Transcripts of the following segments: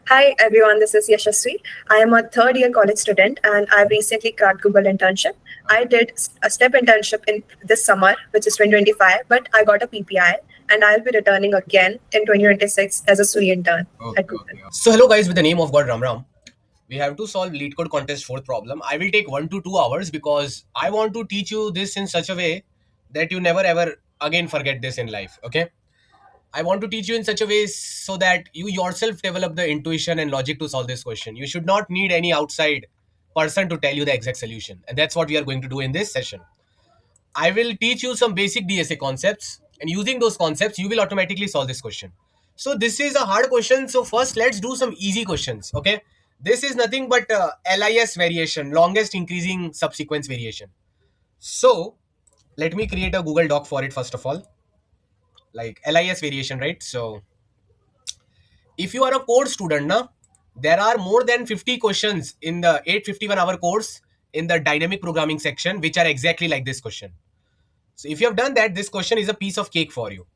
Hi everyone, this is Yashasvi. I am a third year college student and I've recently cracked Google internship. I did a step internship in this summer, which is 2025, but I got a PPI and I'll be returning again in 2026 as a SUI intern at Google. So hello guys, with the name of God Ram Ram. We have to solve lead code contest fourth problem. I will take 1 to 2 hours because I want to teach you this in such a way that you never ever again forget this in life. Okay. I want to teach you in such a way so that you yourself develop the intuition and logic to solve this question. You should not need any outside person to tell you the exact solution. And that's what we are going to do in this session. I will teach you some basic DSA concepts, and using those concepts, you will automatically solve this question. So this is a hard question. So first, let's do some easy questions. Okay, this is nothing but LIS variation, longest increasing subsequence variation. So let me create a Google Doc for it first of all, like LIS variation, right? So if you are a code student, now there are more than 50 questions in the 851-hour course in the dynamic programming section, which are exactly like this question. So if you have done that, this question is a piece of cake for you.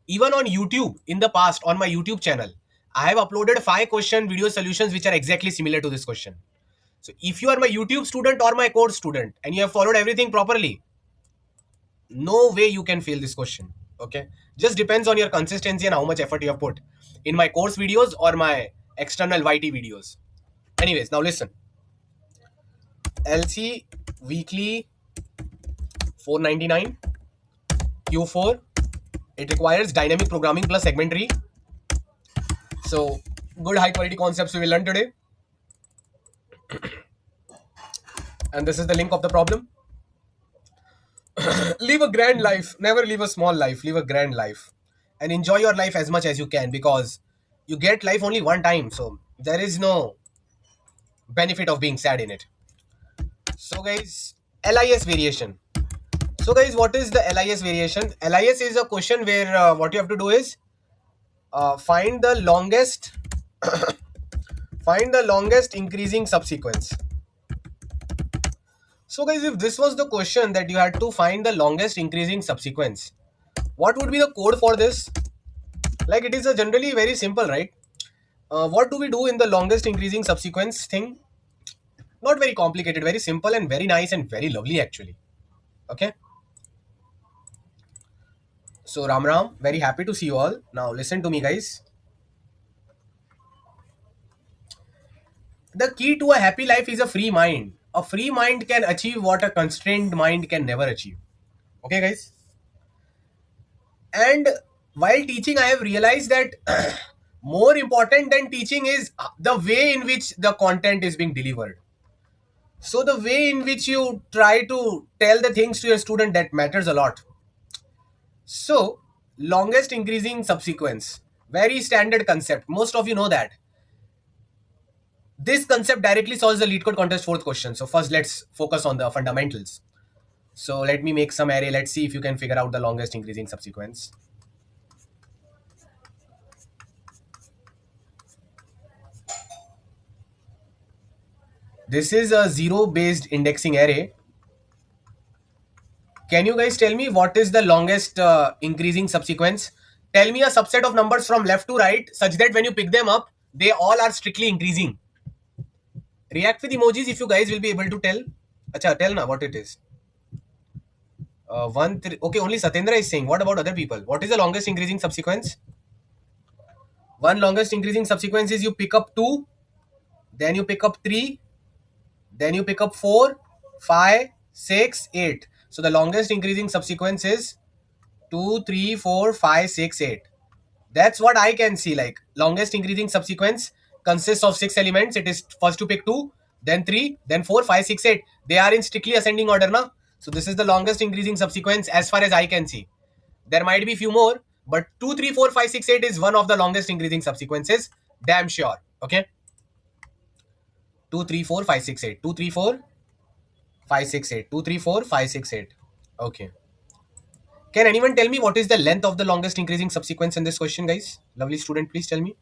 Even on YouTube, in the past, on my YouTube channel, I have uploaded 5 question video solutions which are exactly similar to this question. So if you are my YouTube student or my code student and you have followed everything properly, no way you can fail this question. Okay. Just depends on your consistency and how much effort you have put in my course videos or my external YT videos. Anyways, now listen. LC weekly 499 Q4. It requires dynamic programming plus segmentary. So good high quality concepts we will learn today. And this is the link of the problem. Live a grand life. Never live a small life. Live a grand life. And enjoy your life as much as you can because you get life only one time. So there is no benefit of being sad in it. So guys, LIS variation. So guys, what is the LIS variation? LIS is a question where what you have to do is find the longest find the longest increasing subsequence. So guys, if this was the question that you had to find the longest increasing subsequence, what would be the code for this? Like it is a generally very simple, right? What do we do in the longest increasing subsequence thing? Not very complicated, very simple and very nice and very lovely actually. Okay. So Ram Ram, very happy to see you all. Now listen to me guys. The key to a happy life is a free mind. A free mind can achieve what a constrained mind can never achieve. Okay guys? And while teaching, I have realized that more important than teaching is the way in which the content is being delivered. So the way in which you try to tell the things to your student, that matters a lot. So longest increasing subsequence, very standard concept. Most of you know that. This concept directly solves the lead code contest fourth question. So first let's focus on the fundamentals. So let me make some array. Let's see if you can figure out the longest increasing subsequence. This is a zero based indexing array. Can you guys tell me what is the longest increasing subsequence? Tell me a subset of numbers from left to right such that when you pick them up, they all are strictly increasing. React with emojis if you guys will be able to tell. Acha, tell na what it is. Okay, only Satendra is saying. What about other people? What is the longest increasing subsequence? One longest increasing subsequence is you pick up 2, then you pick up 3, then you pick up 4, 5, 6, 8. So the longest increasing subsequence is 2, 3, 4, 5, 6, 8. That's what I can see. Like longest increasing subsequence consists of 6 elements. It is first to pick 2, then 3, then 4, 5, 6, 8. They are in strictly ascending order now. So this is the longest increasing subsequence as far as I can see. There might be few more, but 2, 3, 4, 5, 6, 8 is one of the longest increasing subsequences. Damn sure. Okay. 2, 3, 4, 5, 6, 8. 2, 3, 4, 5, 6, 8. 2, 3, 4, 5, 6, 8. Okay. Can anyone tell me what is the length of the longest increasing subsequence in this question, guys? Lovely student, please tell me.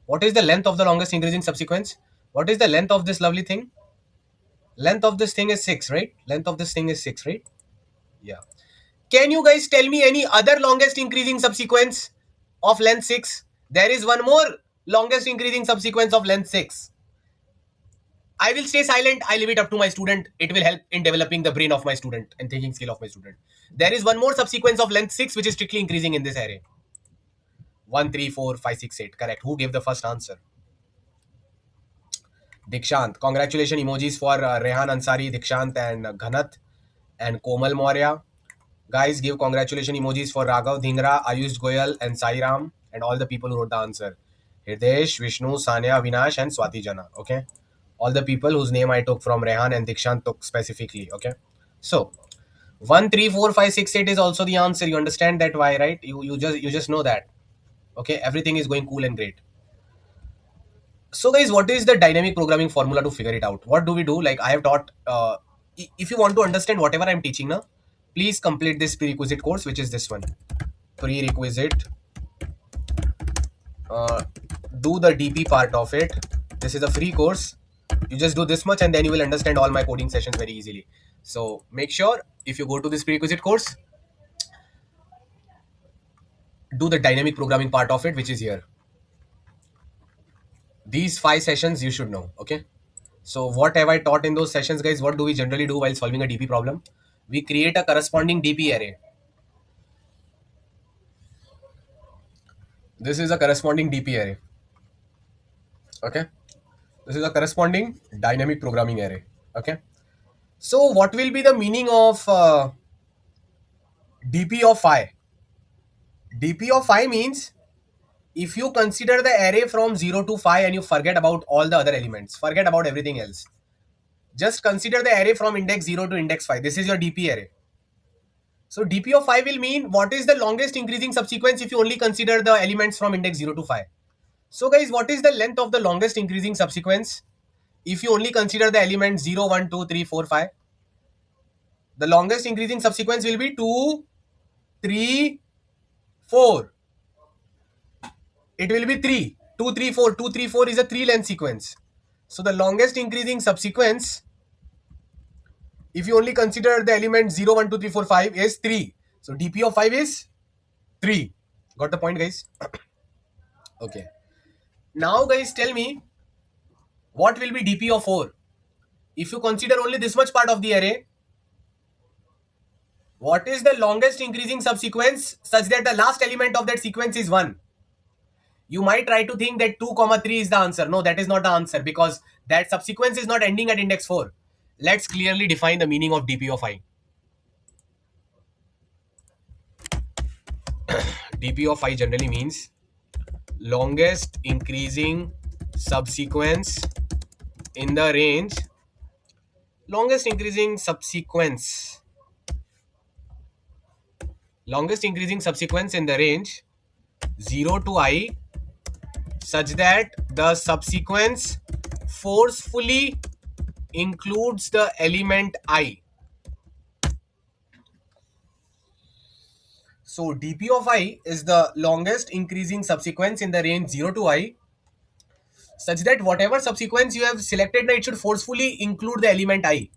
What is the length of the longest increasing subsequence? What is the length of this lovely thing? Length of this thing is 6, right? Length of this thing is 6, right? Yeah. Can you guys tell me any other longest increasing subsequence of length 6? There is one more Longest increasing subsequence of length 6. I will stay silent. I leave it up to my student. It will help in developing the brain of my student and thinking skill of my student. There is one more subsequence of length 6 which is strictly increasing in this array. 1, 3, 4, 5, 6, 8. Correct. Who gave the first answer? Dikshant. Congratulations emojis for Rehan Ansari, Dikshant and Ghanat and Komal Maurya. Guys, give congratulations emojis for Raghav Dhingra, Ayush Goyal and Sairam and all the people who wrote the answer. Hridesh, Vishnu, Sanya, Vinash and Swati Jana. Okay. All the people whose name I took from Rehan and Dikshant took specifically. Okay. So 1, 3, 4, 5, 6, 8 is also the answer. You understand that why, right? You just know that. Okay. Everything is going cool and great. So guys, what is the dynamic programming formula to figure it out? What do we do? Like I have taught, if you want to understand whatever I'm teaching now, please complete this prerequisite course, which is this one. Prerequisite. Do the DP part of it. This is a free course. You just do this much and then you will understand all my coding sessions very easily. So make sure if you go to this prerequisite course, do the dynamic programming part of it, which is here. These 5 sessions you should know. Okay. So what have I taught in those sessions, guys? What do we generally do while solving a DP problem? We create a corresponding DP array. This is a corresponding DP array. Okay. This is a corresponding dynamic programming array. Okay. So what will be the meaning of DP of phi? DP of phi means if you consider the array from 0 to phi and you forget about all the other elements, forget about everything else. Just consider the array from index 0 to index phi. This is your DP array. So DP of phi will mean what is the longest increasing subsequence if you only consider the elements from index 0 to phi. So guys, what is the length of the longest increasing subsequence if you only consider the elements 0, 1, 2, 3, 4, 5? The longest increasing subsequence will be 2, 3, 4. It will be 3. 2, 3, 4. 2, 3, 4 is a 3 length sequence. So the longest increasing subsequence, if you only consider the elements 0, 1, 2, 3, 4, 5 is 3. So DP of 5 is 3. Got the point, guys? Okay. Now, guys, tell me what will be DP of 4? If you consider only this much part of the array, what is the longest increasing subsequence such that the last element of that sequence is 1? You might try to think that 2, 3 is the answer. No, that is not the answer because that subsequence is not ending at index 4. Let's clearly define the meaning of DP of I. DP of I generally means longest increasing subsequence in the range. Longest increasing subsequence in the range 0 to I such that the subsequence forcefully includes the element I. So DP of I is the longest increasing subsequence in the range 0 to I such that whatever subsequence you have selected, it should forcefully include the element I.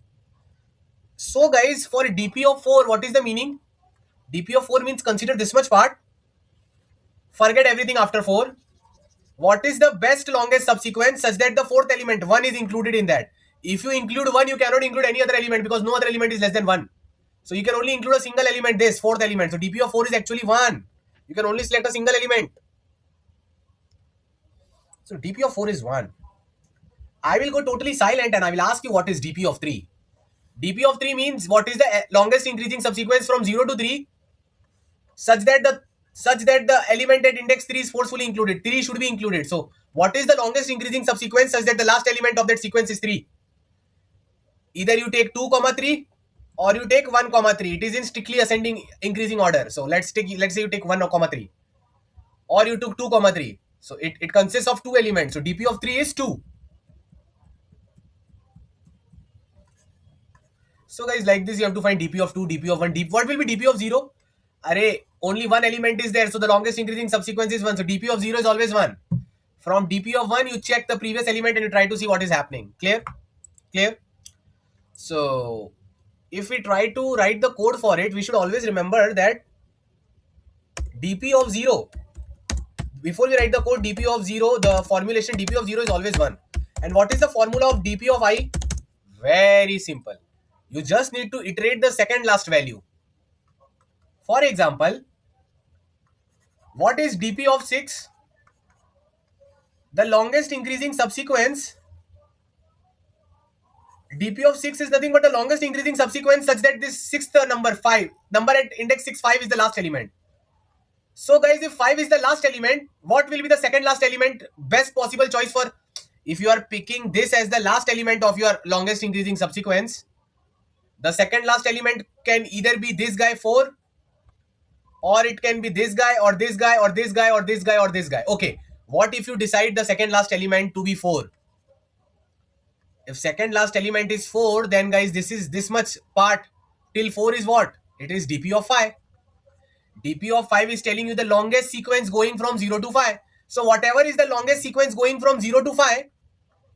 So guys, for DP of 4, what is the meaning? DP of 4 means consider this much part, forget everything after 4. What is the best longest subsequence such that the fourth element 1 is included in that? If you include 1, you cannot include any other element because no other element is less than 1. So you can only include a single element, this fourth element. So DP of 4 is actually 1. You can only select a single element. So DP of 4 is 1. I will go totally silent and I will ask you what is DP of 3. DP of 3 means what is the longest increasing subsequence from 0 to 3 such that the element at index 3 is forcefully included. 3 should be included. So what is the longest increasing subsequence such that the last element of that sequence is 3? Either you take 2, 3 or you take 1, 3. It is in strictly ascending increasing order. So let's say you take 1, 3 or you took 2, 3. So it consists of 2 elements. So DP of 3 is 2. So guys, like this you have to find DP of 2, DP of 1. What will be DP of 0? Array, only one element is there. So the longest increasing subsequence is 1. So DP of 0 is always 1. From DP of 1, you check the previous element and you try to see what is happening. Clear? Clear? So if we try to write the code for it, we should always remember that DP of 0, before we write the code dp of 0, the formulation dp of 0 is always 1. And what is the formula of dp of I? Very simple. You just need to iterate the second last value. For example, what is dp of 6? The longest increasing subsequence. dp of 6 is nothing but the longest increasing subsequence such that this sixth number 5, number at index 6, 5 is the last element. So guys, if 5 is the last element, what will be the second last element? Best possible choice for, if you are picking this as the last element of your longest increasing subsequence, the second last element can either be this guy 4, or it can be this guy or this guy or this guy or this guy or this guy. Okay, what if you decide the second last element to be 4? If second last element is 4, then guys, this is this much part till 4 is what? It is dp of 5. dp of 5 is telling you the longest sequence going from 0 to 5. So whatever is the longest sequence going from 0 to 5,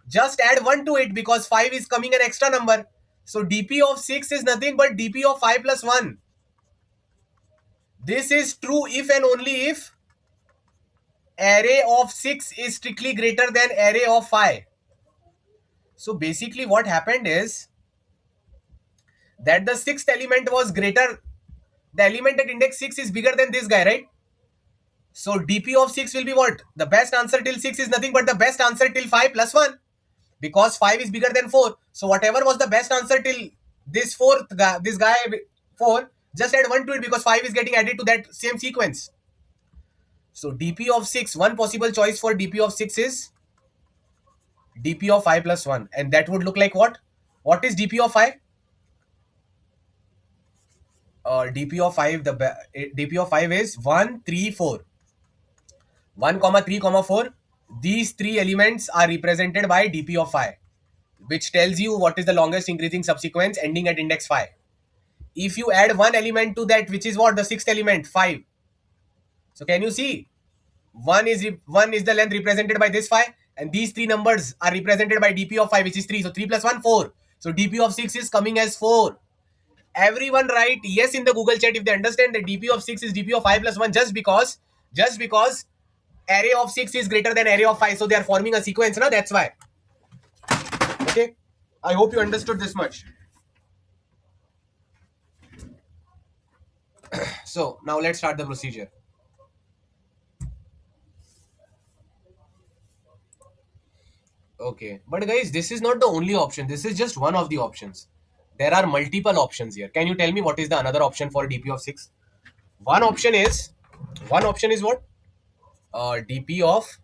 just add 1 to it because 5 is coming an extra number. So dp of 6 is nothing but dp of 5 plus 1. This is true if and only if array of 6 is strictly greater than array of 5. So basically what happened is that the sixth element was greater, the element at index 6 is bigger than this guy, right? So dp of 6 will be what? The best answer till 6 is nothing but the best answer till 5 plus 1, because 5 is bigger than 4. So whatever was the best answer till this fourth guy, this guy 4, just add 1 to it because 5 is getting added to that same sequence. So dp of 6, one possible choice for dp of 6 is dp of 5 plus 1, and that would look like what? What is dp of 5? dp of 5, dp of 5 is 1, 3, 4. 1, 3, 4. These three elements are represented by dp of 5, which tells you what is the longest increasing subsequence ending at index 5. If you add one element to that, which is what? The sixth element, 5. So can you see? 1 is the length represented by this 5, and these three numbers are represented by dp of 5, which is 3. So 3 plus 1, 4. So dp of 6 is coming as 4. Everyone write yes in the Google chat if they understand that dp of 6 is dp of 5 plus 1, just because array of 6 is greater than array of 5. So they are forming a sequence, na? That's why. Okay. I hope you understood this much. So now let's start the procedure. Okay, but guys, this is not the only option. This is just one of the options. There are multiple options here. Can you tell me what is the another option for dp of 6? One option is what? dp of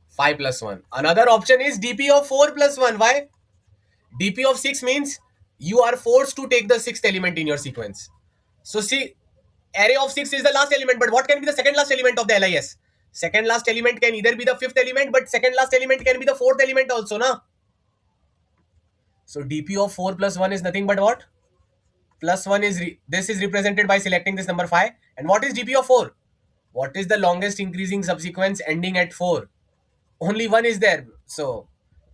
5 plus 1. Another option is dp of 4 plus 1. Why? dp of 6 means you are forced to take the sixth element in your sequence. So see, array of 6 is the last element, but what can be the second last element of the LIS? Second last element can either be the fifth element, but second last element can be the fourth element also, na? So dp of 4 plus 1 is nothing but what? Plus 1 is, this is represented by selecting this number 5. And what is dp of 4? What is the longest increasing subsequence ending at 4? Only 1 is there. So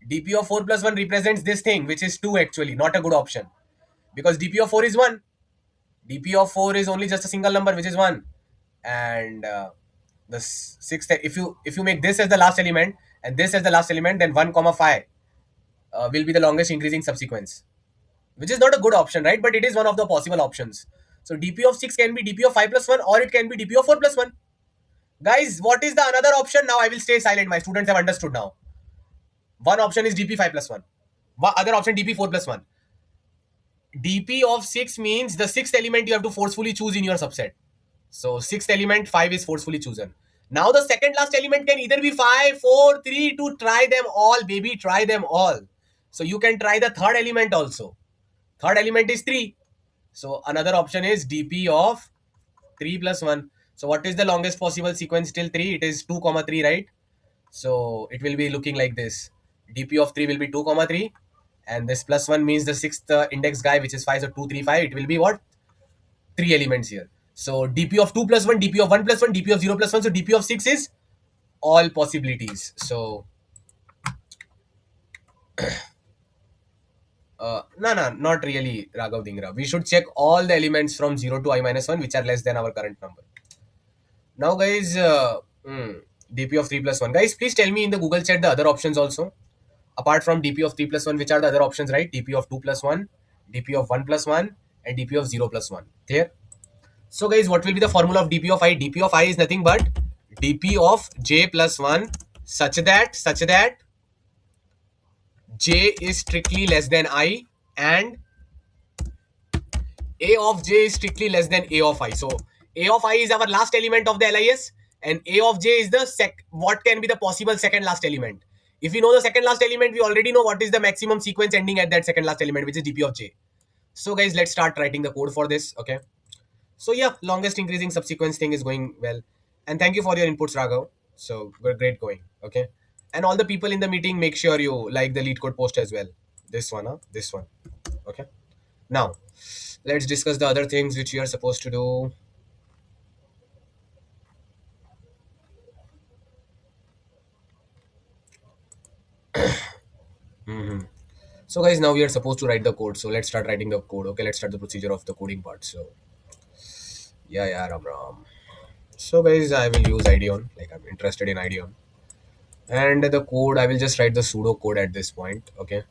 dp of 4 plus 1 represents this thing, which is 2 actually, not a good option. Because dp of 4 is 1. dp of 4 is only just a single number, which is 1. And the sixth, if you make this as the last element and this as the last element, then 1 comma 5 will be the longest increasing subsequence, which is not a good option, right? But it is one of the possible options. So dp of 6 can be dp of 5 plus 1, or it can be dp of 4 plus 1. Guys, what is the another option? Now I will stay silent. My students have understood now. One option is dp 5 plus 1. Other option dp 4 plus 1. dp of 6 means the sixth element you have to forcefully choose in your subset. So sixth element 5 is forcefully chosen. Now the second last element can either be 5, 4, 3, 2. Try them all, baby. Try them all. So you can try the third element also. Third element is 3. So another option is dp of 3 plus 1. So what is the longest possible sequence till 3? It is 2 comma 3, right? So it will be looking like this. dp of 3 will be 2 comma 3. And this plus 1 means the sixth index guy, which is 5. So 2, 3, 5. It will be what? 3 elements here. So dp of 2 plus 1, dp of 1 plus 1, dp of 0 plus 1. So dp of 6 is all possibilities. So no, not really, Raghav Dhingra. We should check all the elements from 0 to I minus 1, which are less than our current number. Now, guys, dp of 3 plus 1. Guys, please tell me in the Google chat the other options also. Apart from dp of 3 plus 1, which are the other options, right? dp of 2 plus 1, dp of 1 plus 1, and dp of 0 plus 1. Clear? So guys, what will be the formula of dp of I? dp of I is nothing but dp of j plus 1 such that j is strictly less than I, and a of j is strictly less than a of I. So a of I is our last element of the LIS, and a of j is the what can be the possible second last element. If we know the second last element, we already know what is the maximum sequence ending at that second last element, which is dp of j. So guys, let's start writing the code for this. Okay. So yeah, longest increasing subsequence thing is going well. And thank you for your inputs, Raghav. So we're great going. Okay. And all the people in the meeting, make sure you like the lead code post as well. This one, huh? This one. Okay. Now, let's discuss the other things which we are supposed to do. So guys, now we are supposed to write the code. So let's start writing the code. Okay, let's start the procedure of the coding part. So yeah, Ram Ram. So guys, I will use Ideon. Like I'm interested in Ideon. And the code, I will just write the pseudo code at this point. Okay.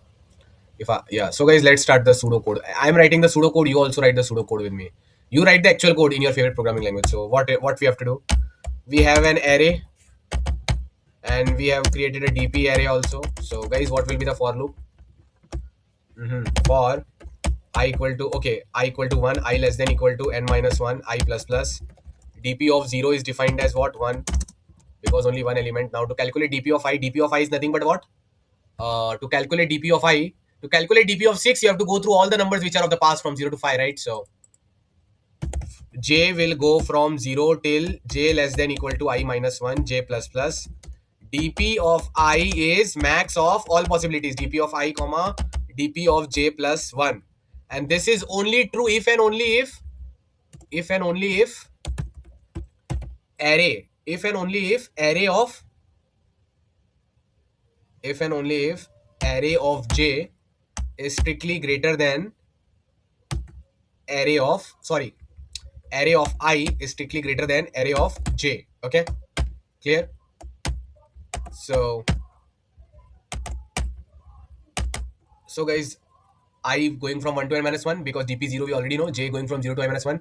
So guys, let's start the pseudo code. I'm writing the pseudo code. You also write the pseudo code with me. You write the actual code in your favorite programming language. So what we have to do? We have an array, and we have created a DP array also. So guys, what will be the for loop? For I equal to, okay, I equal to 1, I less than equal to n minus 1, I plus plus. DP of 0 is defined as what? 1, because only one element. Now to calculate DP of I is nothing but what? To calculate DP of I, to calculate DP of 6, you have to go through all the numbers which are of the past from 0 to 5, right? So j will go from 0 till j less than equal to I minus 1, j plus plus. DP of I is max of all possibilities, DP of I comma DP of j plus 1. And this is only true if and only if array, if and only if array of, if and only if array of j is strictly greater than array of, sorry, array of I is strictly greater than array of j. Okay, clear? So guys, I going from 1 to n minus 1, because dp 0 we already know, j going from 0 to I minus 1.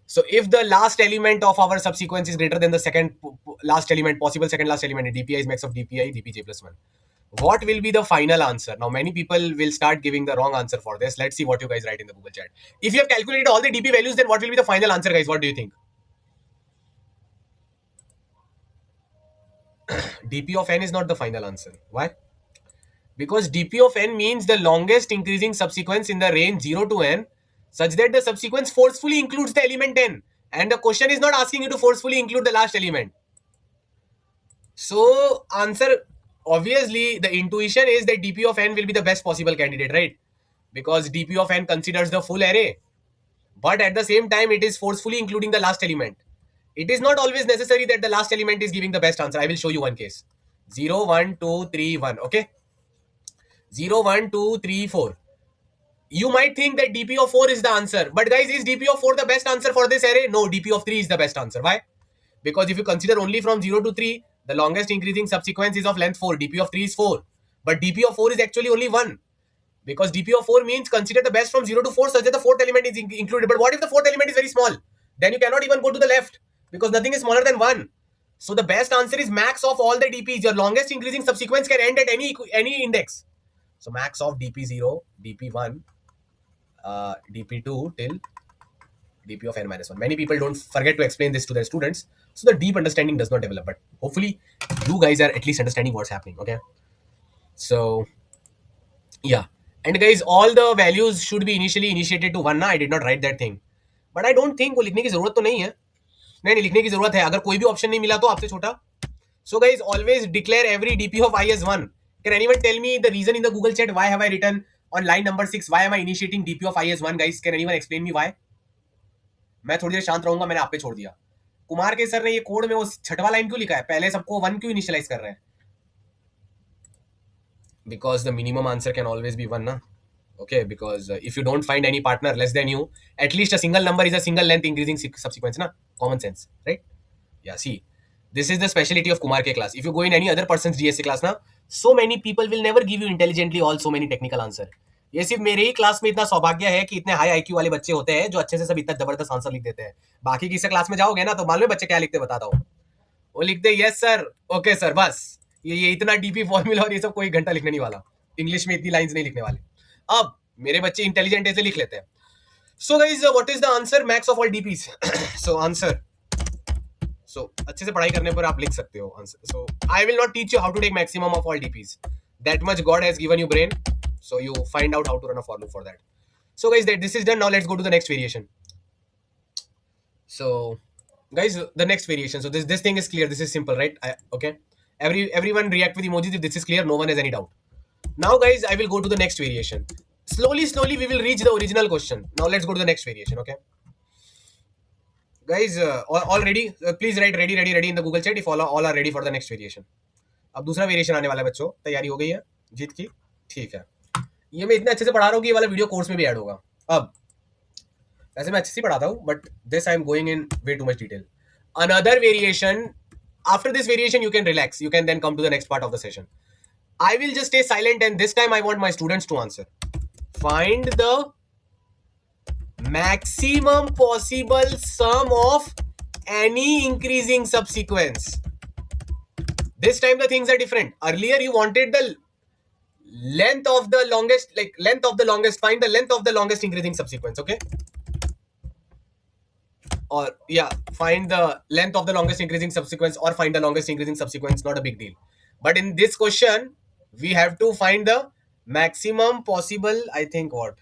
So if the last element of our subsequence is greater than the second last element, possible second last element, dpi is max of dpi dpj plus 1. What will be the final answer? Now many people will start giving the wrong answer for this. Let's see what you guys write in the Google chat. If you have calculated all the dp values, then what will be the final answer, guys? What do you think? dp of n is not the final answer. Why? Because dp of n means the longest increasing subsequence in the range 0 to n, such that the subsequence forcefully includes the element n. And the question is not asking you to forcefully include the last element. So answer, obviously the intuition is that dp of n will be the best possible candidate, right? Because dp of n considers the full array, but at the same time it is forcefully including the last element. It is not always necessary that the last element is giving the best answer. I will show you one case. 0 1 2 3 1. Okay, 0 1 2 3 4. You might think that dp of 4 is the answer, but guys, is dp of 4 the best answer for this array? No, dp of 3 is the best answer. Why? Because if you consider only from 0 to 3, the longest increasing subsequence is of length 4. dp of 3 is 4, but dp of 4 is actually only 1, because dp of 4 means consider the best from 0 to 4 such that the fourth element is included. But what if the fourth element is very small? Then you cannot even go to the left, because nothing is smaller than 1. So the best answer is max of all the dp's. Your longest increasing subsequence can end at any index. So max of dp0, dp1, dp2 till dp of n minus 1. Many people don't forget to explain this to their students, so the deep understanding does not develop. But hopefully you guys are at least understanding what's happening. Okay, so yeah, and guys, all the values should be initially initiated to 1 ना. I did not write that thing, but I don't think वो लिखने की जरूरत तो नहीं है. नहीं, लिखने की जरूरत है. अगर कोई भी ऑप्शन नहीं मिला तो आपसे छोटा. So guys, always declare every dp of I as 1. Can anyone tell me the reason in the Google chat why have I written on line number 6, why am I initiating dp of I as 1? Guys, can anyone explain me why? मैं थोड़ी देर शांत रहूंगा, मैंने आप पे छोड़ दिया. कुमार के सर ने ये कोड में वो छठवां लाइन क्यों लिखा है? पहले सबको 1 क्यों इनिशियलाइज कर रहे हैं? Because the minimum answer can always be 1 na. Okay, because if you don't find any partner less than you, at least a single number is a single length increasing subsequence na. Common sense, right? Yeah, see, This is the speciality of Kumar K class. If you go in any other person's DSA class ना, so many people will never give you intelligently all so many technical answer. ये सिर्फ मेरे ही class में इतना सौभाग्य है कि इतने हाई आईक्यू वाले बच्चे होते हैं जो अच्छे से सब इतना जबरदस्त आंसर लिख देते हैं. बाकी किसी क्लास में जाओगे ना तो मालूम है बच्चे क्या लिखते बताता हूँ. वो लिखते यस सर, ओके सर, बस ये इतना डीपी फॉर्मूला और ये सब कोई घंटा लिखने नहीं वाला. इंग्लिश में इतनी लाइंस नहीं लिखने वाले. अब मेरे बच्चे इंटेलिजेंट ऐसे लिख लेते हैं. So guys, what is the answer? Max of all DPs. So answer. So अच्छे से पढ़ाई करने पर आप लिख सकते हो answer. So I will not teach you how to take maximum of all DPs. That much God has given you brain. So you find out how to run a for loop for that. So guys, this is done. Now let's go to the next variation. So guys, the next variation. So this thing is clear. This is simple, right? Okay. Everyone react with emojis if this is clear. No one has any doubt. Now guys, I will go to the next variation. Slowly we will reach the original question. Now let's go to the next variation. Okay guys, all ready? Please write ready in the Google chat if all are ready for the next variation. अब दूसरा variation आने वाला है बच्चों. तैयारी हो गई है जीत की? ठीक है. ये मैं इतने अच्छे से पढ़ा रहा हूँ कि ये वाला वीडियो कोर्स में भी ऐड होगा. अब वैसे मैं अच्छे से पढ़ाता हूँ but this I am going in way too much detail. Another variation. After this variation you can relax. You can then come to the next part of the session. I will just stay silent and this time I want my students to answer. Find the maximum possible sum of any increasing subsequence. This time the things are different. Earlier you wanted the length of the longest, find the length of the longest increasing subsequence. Okay, or yeah, find the length of the longest increasing subsequence or find the longest increasing subsequence. Not a big deal. But in this question we have to find the maximum possible, I think, what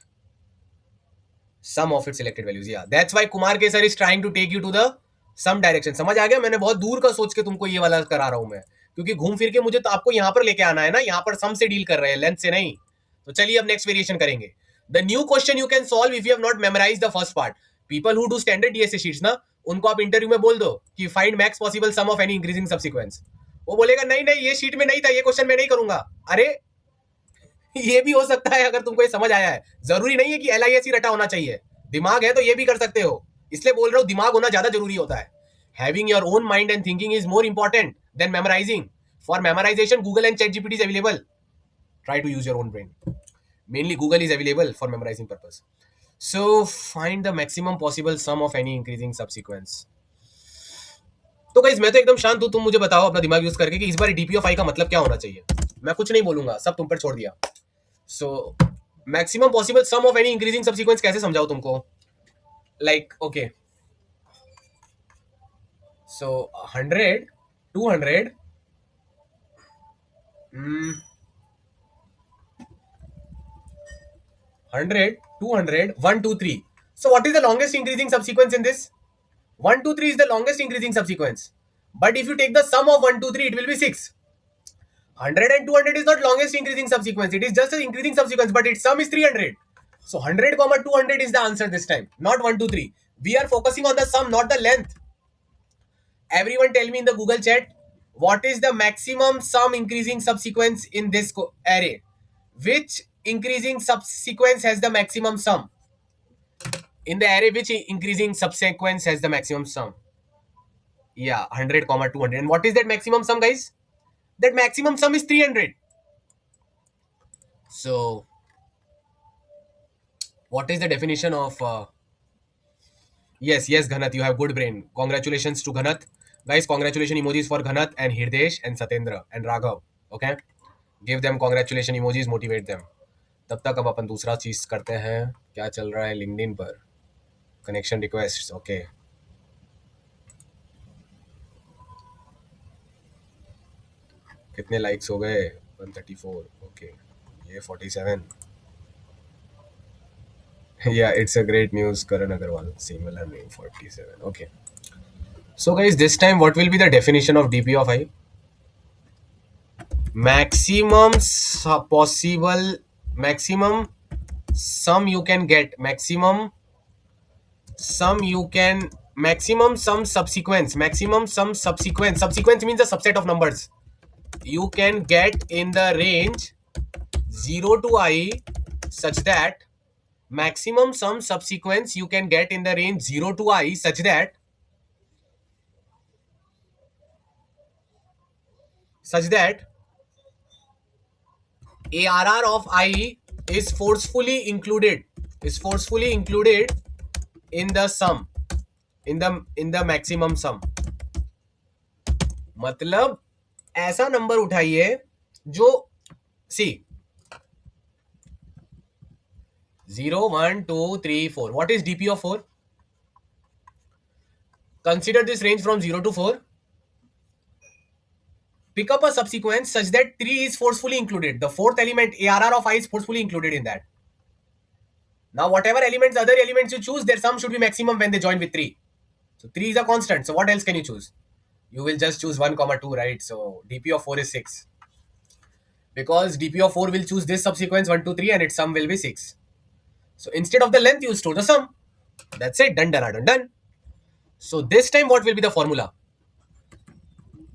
sum of its selected values. Yeah, that's why Kumar K sir is trying to take you to the sum direction. समझ आ गया? मैंने बहुत दूर का सोच के तुमको ये वाला करा रहा हूं मैं, क्योंकि घूम फिर के मुझे तो आपको यहाँ पर लेके आना है ना. यहाँ पर सम से डील कर रहे हैं, लेंथ से नहीं. तो चलिए अब नेक्स्ट वेरिएशन करेंगे. The new question you can solve if you have not memorize the first part. People who do standard DSA sheets ना, उनको आप इंटरव्यू में बोल दो कि find max possible sum of any increasing subsequence. वो बोलेगा नहीं ये शीट में नहीं था, ये क्वेश्चन मैं नहीं करूंगा. अरे ये भी हो सकता है अगर तुमको ये समझ आया है. जरूरी नहीं है कि LIS ही रटा होना चाहिए. दिमाग है तो ये भी कर सकते हो. इसलिए बोल रहा हूं दिमाग होना ज्यादा जरूरी होता है. Having your own mind and thinking is more important than memorizing. For memorization, Google and ChatGPT is available. Try to use your own brain. Mainly Google is available for memorizing purpose. So find the maximum possible sum of any increasing subsequence. तो guys मैं तो एकदम शांत हूं. तुम मुझे बताओ अपना दिमाग यूज करके कि इस बार DP of I का मतलब क्या होना चाहिए. मैं कुछ नहीं बोलूंगा, सब तुम पर छोड़ दिया. So maximum possible sum of any increasing subsequence कैसे समझाऊं तुमको? Like okay. So 100, 200, 100, 200, 1, 2, 3. So what is the longest increasing subsequence in this? 1, 2, 3 is the longest increasing subsequence. But if you take the sum of 1, 2, 3, it will be 6. 100 and 200 is not longest increasing subsequence. It is just an increasing subsequence, but its sum is 300. So 100, 200 is the answer this time, not 1, 2, 3. We are focusing on the sum, not the length. Everyone tell me in the Google chat, what is the maximum sum increasing subsequence in this array? Which increasing subsequence has the maximum sum? In the array, which increasing subsequence has the maximum sum? Yeah, 100, 200. And what is that maximum sum, guys? That maximum sum is 300. So, what is the definition of... Yes, Ghanat, you have good brain. Congratulations to Ghanat. Guys, congratulations emojis for Ghanat and Hirdesh and Satendra and Raghav. Okay? Give them congratulations emojis, motivate them. तब तक अब अपन दूसरा चीज करते हैं. क्या चल रहा है लिंक्डइन पर? Connection request. ओके, कितने लाइक्स हो गए? 134. ओके, ये 47. Yeah, it's a great news. Karan Agarwal, similar name, 47. Okay. So guys, this time what will be the definition of DP of I? Maximum possible, maximum sum you can get, maximum sum subsequence, subsequence means a subset of numbers you can get in the range 0 to I such that maximum sum subsequence you can get in the range 0 to I such that such that ARR of I is forcefully included in the sum, in the maximum sum. मतलब ऐसा number उठाइए जो सी 0 1 2 3 4. What is DP of 4? Consider this range from 0 to 4. Pick up a subsequence such that 3 is forcefully included. The fourth element, ARR of I, is forcefully included in that. Now, whatever other elements you choose, their sum should be maximum when they join with 3. So 3 is a constant. So what else can you choose? You will just choose 1, 2, right? So DP of 4 is 6. Because DP of 4 will choose this subsequence 1, 2, 3 and its sum will be 6. So instead of the length, you store the sum. That's it. Done, done, done, done. So this time what will be the formula?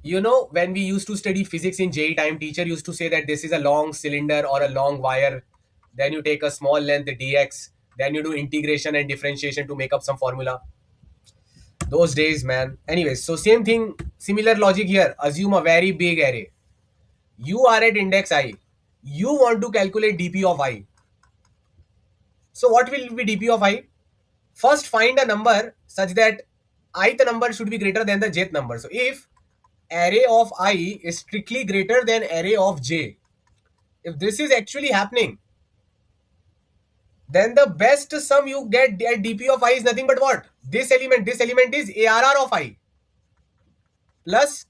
You know, when we used to study physics in JEE time, teacher used to say that this is a long cylinder or a long wire. Then you take a small length dx. Then you do integration and differentiation to make up some formula. Those days, man. Anyways, so same thing, similar logic here. Assume a very big array. You are at index I. You want to calculate DP of I. So what will be DP of I? First, find a number such that ith number should be greater than the jth number. So if array of I is strictly greater than array of j, if this is actually happening, then the best sum you get at DP of I is nothing but what? This element is ARR of I plus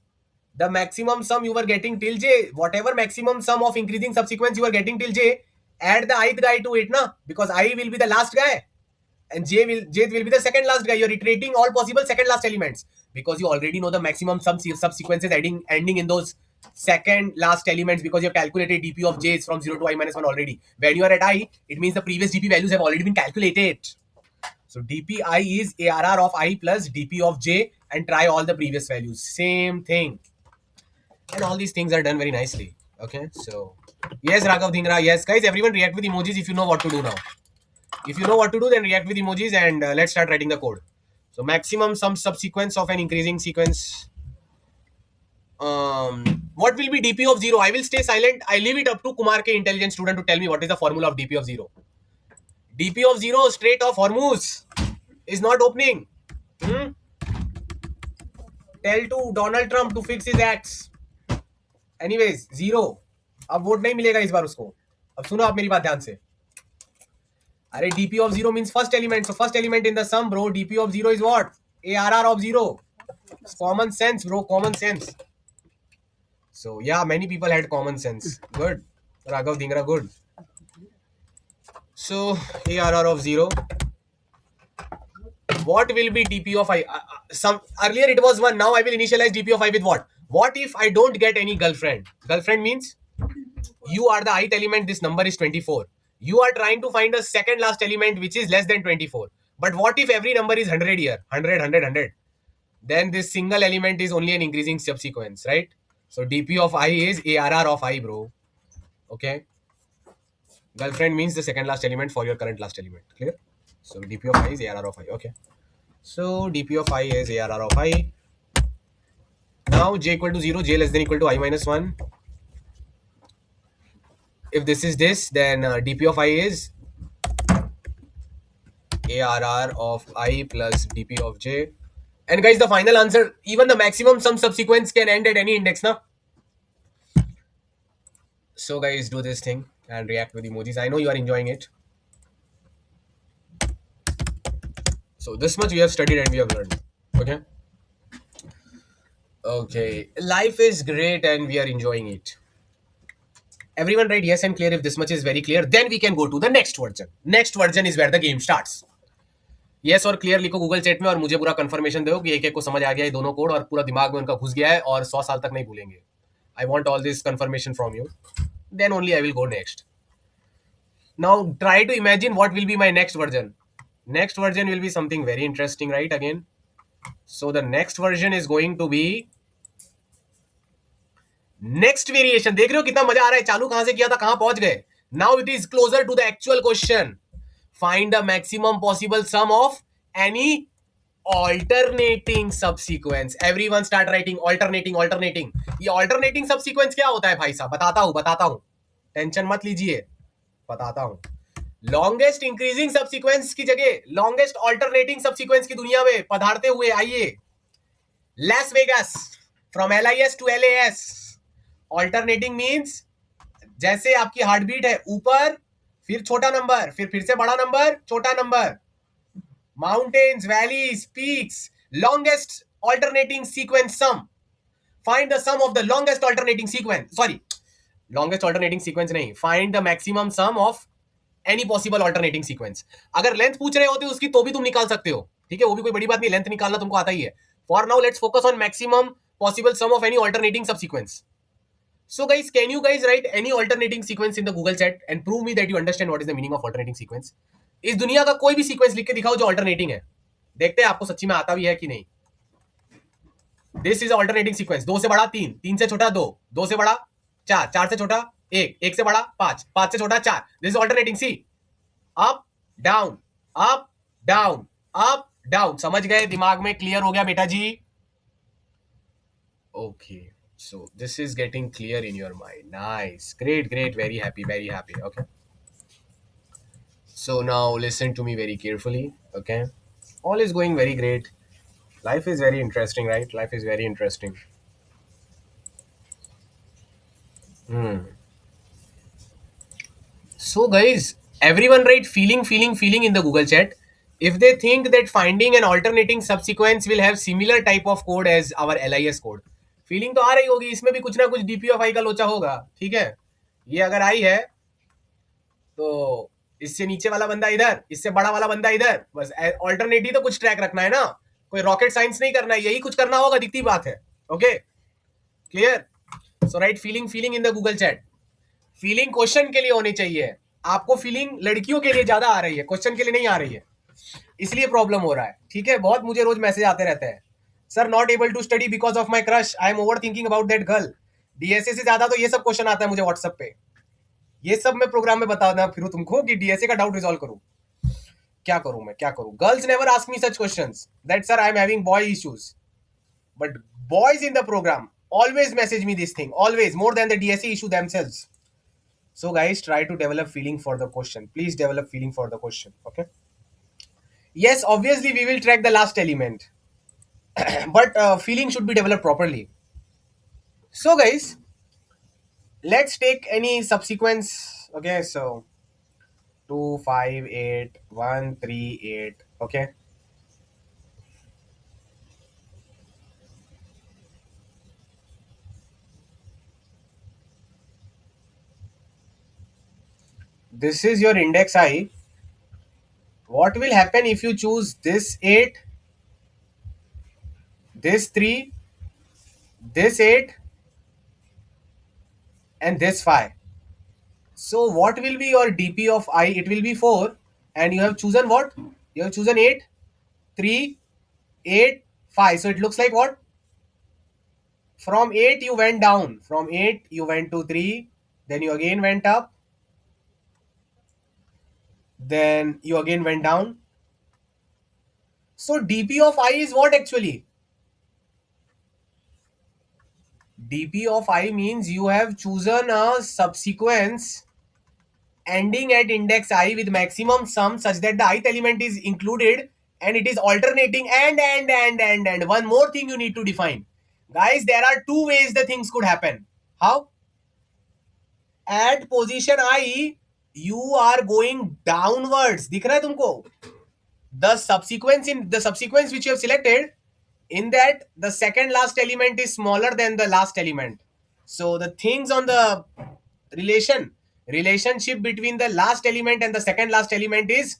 the maximum sum you were getting till j. Whatever maximum sum of increasing subsequence you are getting till j, add the ith guy to it, na? Because I will be the last guy and j will be the second last guy. You're iterating all possible second last elements because you already know the maximum sum subsequences ending in those second last elements because you have calculated DP of j is from 0 to I minus 1 already. When you are at I, it means the previous DP values have already been calculated. So DPI is ARR of I plus DP of j and try all the previous values. Same thing. And all these things are done very nicely. Okay, so yes, Raghav Dhingra, yes, guys, everyone react with emojis if you know what to do now. If you know what to do, then react with emojis and let's start writing the code. So maximum sum subsequence of an increasing sequence. What will be DP of 0? I will stay silent. I leave it up to Kumar K, intelligent student, to tell me what is the formula of DP of 0. DP of 0, Strait of Hormuz is not opening. Tell to Donald Trump to fix his acts. Anyways, 0. अब vote नहीं मिलेगा इस बार उसको. अब सुनो आप मेरी बात ध्यान से. अरे DP of 0 means first element. So first element in the sum, bro. DP of 0 is what? ARR of 0. It's common sense, bro. Common sense. So yeah, many people had common sense. Good. Raghav Dhingra, good. So ARR of 0. What will be DP of I? Some earlier it was 1. Now I will initialize DP of I with what? What if I don't get any girlfriend? Girlfriend means you are the ith element. This number is 24. You are trying to find a second last element which is less than 24. But what if every number is 100 here? 100, 100, 100. Then this single element is only an increasing subsequence, right? So DP of I is ARR of I, bro. Okay. Girlfriend means the second last element for your current last element. Clear? So DP of I is ARR of I. Okay. So DP of I is ARR of I. Now j equal to 0, j less than equal to I minus 1. If this is this, then DP of I is ARR of I plus DP of j. And guys, the final answer, even the maximum sum subsequence can end at any index, na? So guys, do this thing and react with emojis. I know you are enjoying it. So this much we have studied and we have learned. Okay. Okay. Life is great and we are enjoying it. Everyone write yes and clear if this much is very clear. Then we can go to the next version. Next version is where the game starts. Yes और clear लिखो Google chat में और मुझे पूरा confirmation दो कि एक एक को समझ आ गया है दोनों कोड और पूरा दिमाग में उनका घुस गया है और 100 साल तक नहीं भूलेंगे. I want all this confirmation from you. Then only I will go next. Now try to imagine what will be my next version. Next version will be something very interesting, right? Again. So the next version is going to be next variation. देख रहे हो कितना मजा आ रहा है. चालू कहां से किया था कहां पहुंच गए. Now it is closer to the actual question. Find the maximum possible sum of any alternating subsequence. Everyone start writing alternating. ये alternating subsequence क्या होता है भाई साहब? बताता हूं, टेंशन मत लीजिए, बताता हूं. लॉन्गेस्ट इंक्रीजिंग सबसीक्वेंस की जगह लॉन्गेस्ट ऑल्टरनेटिंग सबसीक्वेंस की दुनिया में पधारते हुए आइए Las Vegas, from LIS to LAS. Alternating means जैसे आपकी हार्ट बीट है, ऊपर फिर छोटा नंबर, फिर से बड़ा नंबर, छोटा number, mountains, valleys, peaks, longest alternating sequence sum. Find the sum of the longest alternating sequence, sorry longest alternating sequence नहीं, find the maximum sum of any possible alternating sequence. अगर length पूछ रहे होते उसकी तो भी तुम निकाल सकते हो, ठीक है, वो भी कोई बड़ी बात नहीं, लेंथ निकालना तुमको आता ही है. For now let's focus on maximum possible sum of any alternating subsequence. So guys, can you guys write any alternating sequence in the Google chat and prove me that you understand what is the meaning of alternating sequence? इस दुनिया का कोई भी sequence लिख के दिखाओ जो alternating है, देखते हैं आपको सच्ची में आता भी है कि नहीं. This is alternating sequence. 2 से बड़ा 3, 3 से छोटा 2, 2 से बड़ा 4, 4 से छोटा 1, 1 से बड़ा 5, 5 से छोटा 4. This is alternating. See up down up down up down. समझ गए? दिमाग में क्लियर हो गया बेटा जी? Okay. So this is getting clear in your mind. Nice. Great. Very happy. Okay. So now listen to me very carefully. Okay. All is going very great. Life is very interesting, right? Life is very interesting. So guys, everyone write feeling in the Google chat. If they think that finding an alternating subsequence will have similar type of code as our LIS code. Feeling तो आ रही होगी, इसमें भी कुछ ना कुछ DPFI का लोचा होगा, ठीक है. ये अगर आई है तो इससे नीचे वाला बंदा इधर, इससे बड़ा वाला बंदा इधर, बस ऑल्टरनेटिव तो कुछ ट्रैक रखना है ना, कोई रॉकेट साइंस नहीं करना है, यही कुछ करना होगा, दिखती बात है. Okay, clear? So right feeling in the Google chat. Feeling question के लिए होनी चाहिए. आपको फीलिंग लड़कियों के लिए ज्यादा आ रही है, क्वेश्चन के लिए नहीं आ रही है, इसलिए प्रॉब्लम हो रहा है, ठीक है. बहुत मुझे रोज मैसेज आते रहते हैं, sir not able to study because of my crush, I am over thinking about that girl. DSA से ज्यादा तो ये सब क्वेश्चन आता है मुझे व्हाट्सएप पे. ये सब मैं प्रोग्राम में बताना फिर तुमको कि DSA का डाउट रिजॉल्व करूं. क्या करूं. Girls never ask me such questions that sir I am having boy issues, but boys in the program always message me this thing, always, more than the DSA issue themselves. So guys, try to develop feeling for the question. Please develop feeling for the question. Okay. Yes, obviously we will track the last element, but feeling should be developed properly. So guys, let's take any subsequence. Okay, so 2 5 8 1 3 8. Okay. This is your index I. What will happen if you choose this 8, this 3, this 8, and this 5? So what will be your DP of I? It will be 4, and you have chosen what? You have chosen 8, 3, 8, 5. So it looks like what? From 8 you went down. From 8 you went to 3, then you again went up, then you again went down. So DP of I is what actually? DP of I means you have chosen a subsequence ending at index I with maximum sum such that the ith element is included and it is alternating and one more thing you need to define. Guys, there are two ways the things could happen. How? At position I, you are going downwards. दिख रहा है तुमको? The subsequence which you have selected, in that the second last element is smaller than the last element. So the things on the relationship between the last element and the second last element is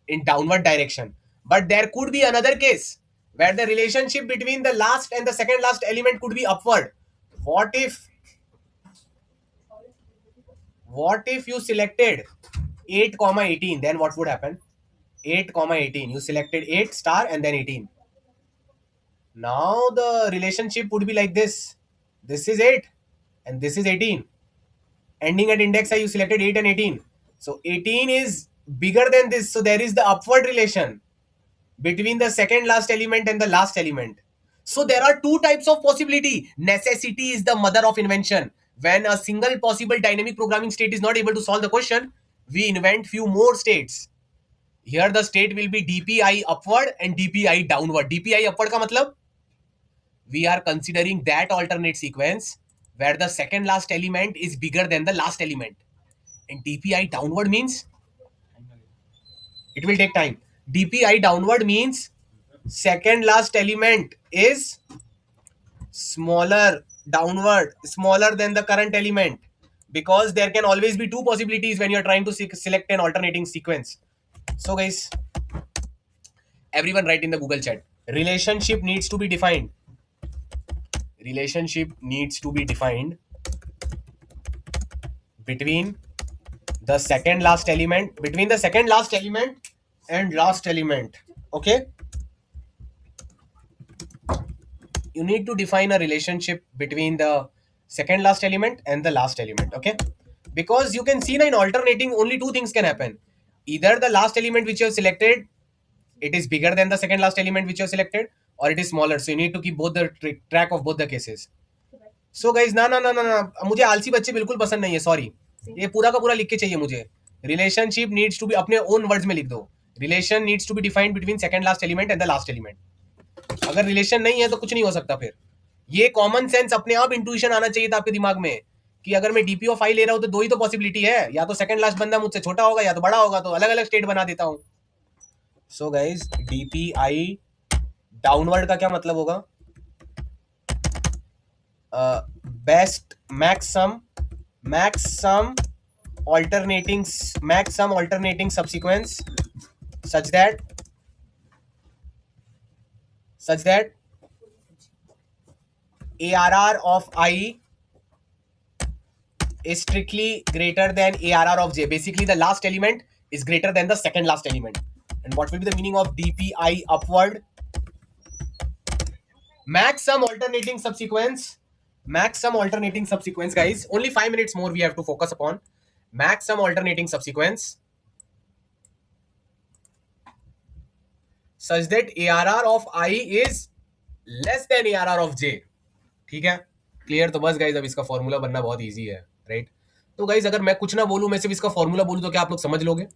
in downward direction. But there could be another case where the relationship between the last and the second last element could be upward. What if you selected 8, 18? Then what would happen? 8, 18. You selected 8 star and then 18. Now the relationship would be like this. This is 8 and this is 18. Ending at index I, you selected 8 and 18. So 18 is bigger than this. So there is the upward relation. between the second last element and the last element. So there are two types of possibility. Necessity is the mother of invention. When a single possible dynamic programming state is not able to solve the question, we invent few more states. Here the state will be dpi upward and dpi downward. Dpi upward का मतलब we are considering that alternate sequence where the second last element is bigger than the last element. And dpi downward means it will take time. Dpi downward means second last element is smaller downward, smaller than the current element, because there can always be two possibilities when you're trying to select an alternating sequence. So guys, everyone write in the Google chat, relationship needs to be defined. Relationship needs to be defined between the second last element, and last element. Okay, you need to define a relationship between the second last element and the last element. Okay, because you can see now in alternating only two things can happen. Either the last element which you have selected, it is bigger than the second last element which you have selected, or it is smaller. So you need to keep both the track of both the cases. So guys, ना ना ना ना ना, मुझे आलसी बच्चे बिल्कुल पसंद नहीं है, सॉरी. ये पूरा का पूरा लिख के चाहिए मुझे. रिलेशनशिप नीड्स टू बी, अपने ओन वर्ड्स में लिख दो. Relation needs to be defined between second last element and the last element. अगर रिलेशन नहीं है तो कुछ नहीं हो सकता. फिर ये कॉमन सेंस अपने आप इंट्यूशन आना चाहिए था आपके दिमाग में कि अगर मैं डीपीओ 5 ले रहा हूं तो दो ही तो पॉसिबिलिटी है, या तो सेकंड लास्ट बंदा मुझसे छोटा होगा या तो बड़ा होगा, तो अलग अलग स्टेट बना देता हूं. सो गाइस, डीपीआई डाउनवर्ड का क्या मतलब होगा? Best max some alternating subsequence such that ARR of I is strictly greater than ARR of J. Basically, the last element is greater than the second last element. And what will be the meaning of DPI upward? Max sum alternating subsequence. Guys. Only 5 minutes more we have to focus upon. Max sum alternating subsequence such that ARR of I is less than ARR of J. ठीक है, clear? तो बस guys, अब इसका formula बनना बहुत easy है, right? तो गाइज, अगर मैं कुछ ना बोलूं, मैं सिर्फ इसका फॉर्मूला बोलूं, तो क्या आप लोग समझ लोगे?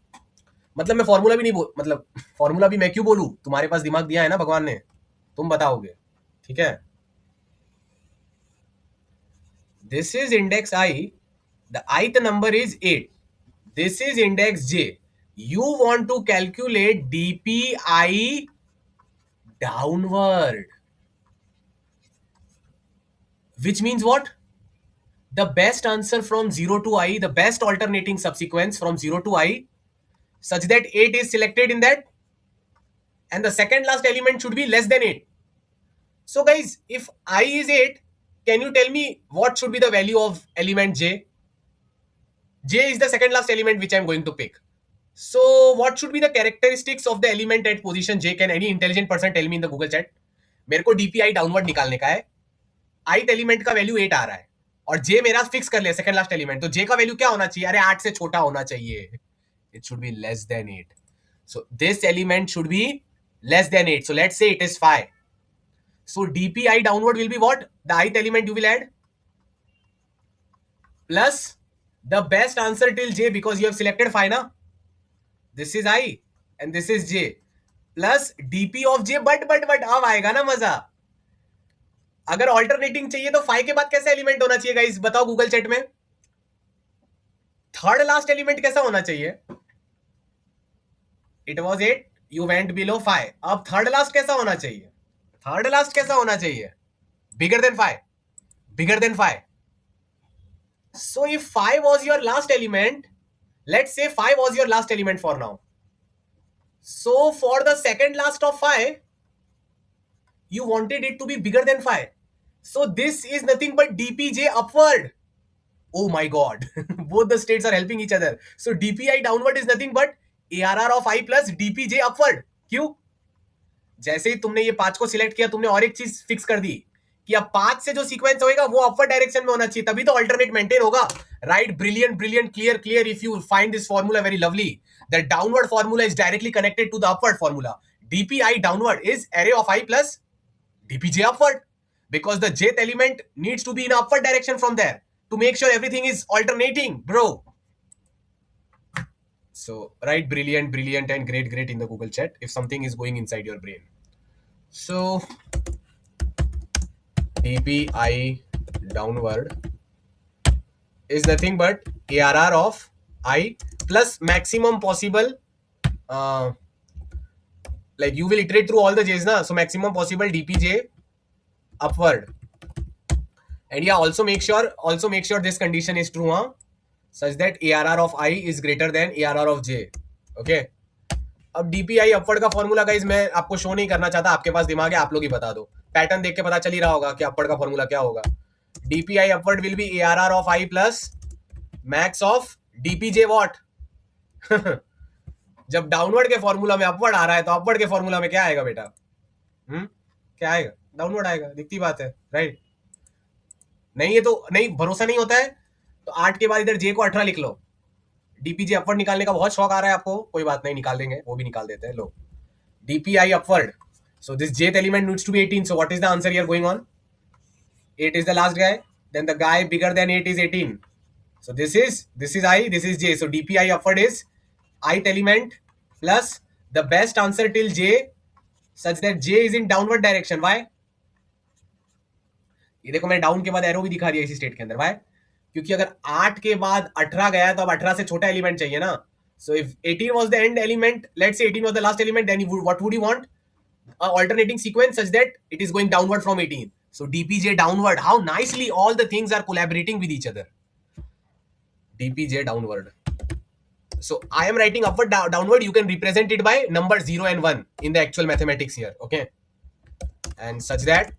मतलब मैं फॉर्मूला भी नहीं मतलब फॉर्मूला भी मैं क्यों बोलूं? तुम्हारे पास दिमाग दिया है ना भगवान ने, तुम बताओगे. ठीक है, this is index I, the ith number is 8. This is index J. You want to calculate DPI downward, which means what? The best answer from 0 to I, the best alternating subsequence from 0 to I, such that 8 is selected in that, and the second last element should be less than 8. So guys, if I is 8, can you tell me what should be the value of element J? J is the second last element which I am going to pick. So what should be the characteristics of the element at position J? Can any intelligent person tell me in the Google chat? मेरे को DPI downward निकालने का है. ith element का value 8 आ रहा है और J मेरा फिक्स कर लिया सेकंड लास्ट एलिमेंट, तो J का वैल्यू क्या होना चाहिए? अरे 8 से छोटा होना चाहिए. It should be less than 8. So this element should be less than 8. So let's say it is 5. So DPI downward will be what? The ith element you will add plus the best answer till J, because you have selected 5 na. This is I and this is J plus DP of J. But अब आएगा ना मजा. अगर alternating चाहिए तो 5 के बाद कैसा एलिमेंट होना चाहिए गाइस? बताओ गूगल चैट में. थर्ड लास्ट एलिमेंट कैसा होना चाहिए? It was 8, you went below 5. अब थर्ड लास्ट कैसा होना चाहिए? Bigger than 5. So if 5 was your last element, let's say 5 was your last element for now. So for the second last of 5, you wanted it to be bigger than 5. So this is nothing but DPJ upward. Oh my god. Both the states are helping each other. So DPI downward is nothing but ARR of I plus DPJ upward. क्यों? जैसे ही तुमने ये 5 को select किया, तुमने और एक चीज फिक्स कर दी कि अब 5 से जो सीक्वेंस होगा वो अपवर्ड डायरेक्शन में होना चाहिए, तभी तो अल्टरनेट मेंटेन होगा, right? Brilliant, clear. If you find this formula very lovely, the downward formula is directly connected to the upward formula. DPI downward is array of I plus DPJ upward, because the jth element needs to be in upward direction from there to make sure everything is alternating, bro. So write brilliant, brilliant, and great, great in the Google chat if something is going inside your brain. So DPI downward is nothing but ARR of I plus maximum possible, like you will iterate through all the J's na, so maximum possible DPJ upward. And yeah, also make sure this condition is true, huh? Such that ARR of I is greater than ARR of J. Okay. अब DPI upward का formula guys मैं आपको show नहीं करना चाहता, आपके पास दिमाग है, आप लोग ही बता दो, पैटर्न देख के पता चल ही रहा होगा कि अपवर्ड का फॉर्मूला क्या होगा. DPI upward will be ARR of I plus max of DPJ what. जब डाउनवर्ड के फॉर्मूला में अपवर्ड आ रहा है तो अपवर्ड के फॉर्मूला में क्या आएगा बेटा? क्या आएगा? डाउनवर्ड आएगा. दिखती बात है, राइट? नहीं है तो नहीं, भरोसा नहीं होता है तो 8 के बाद इधर J को 18 लिख लो. DPJ अपवर्ड निकालने का बहुत शौक आ रहा है आपको, कोई बात नहीं, निकाल देंगे, वो भी निकाल देते हैं. लो, DPI upward. So this jth element needs to be 18. So what is the answer here going on? 8 is the last guy. Then the guy bigger than 8 is 18. So this is I, this is J. So DPI upward is ith element plus the best answer till J such that J is in downward direction. Why? ये देखो मैंने down के बाद arrow भी दिखा दिया इसी state के अंदर. Why? क्योंकि अगर 8 के बाद 18 गया तो अब 18 से छोटा एलिमेंट चाहिए ना. So if 18 was the end element, let's say 18 was the last element, then what would you want? A alternating sequence such that it is going downward from 18. So DPJ downward. How nicely all the things are collaborating with each other. DPJ downward. So I am writing upward, downward. You can represent it by numbers 0 and 1 in the actual mathematics here. Okay. And such that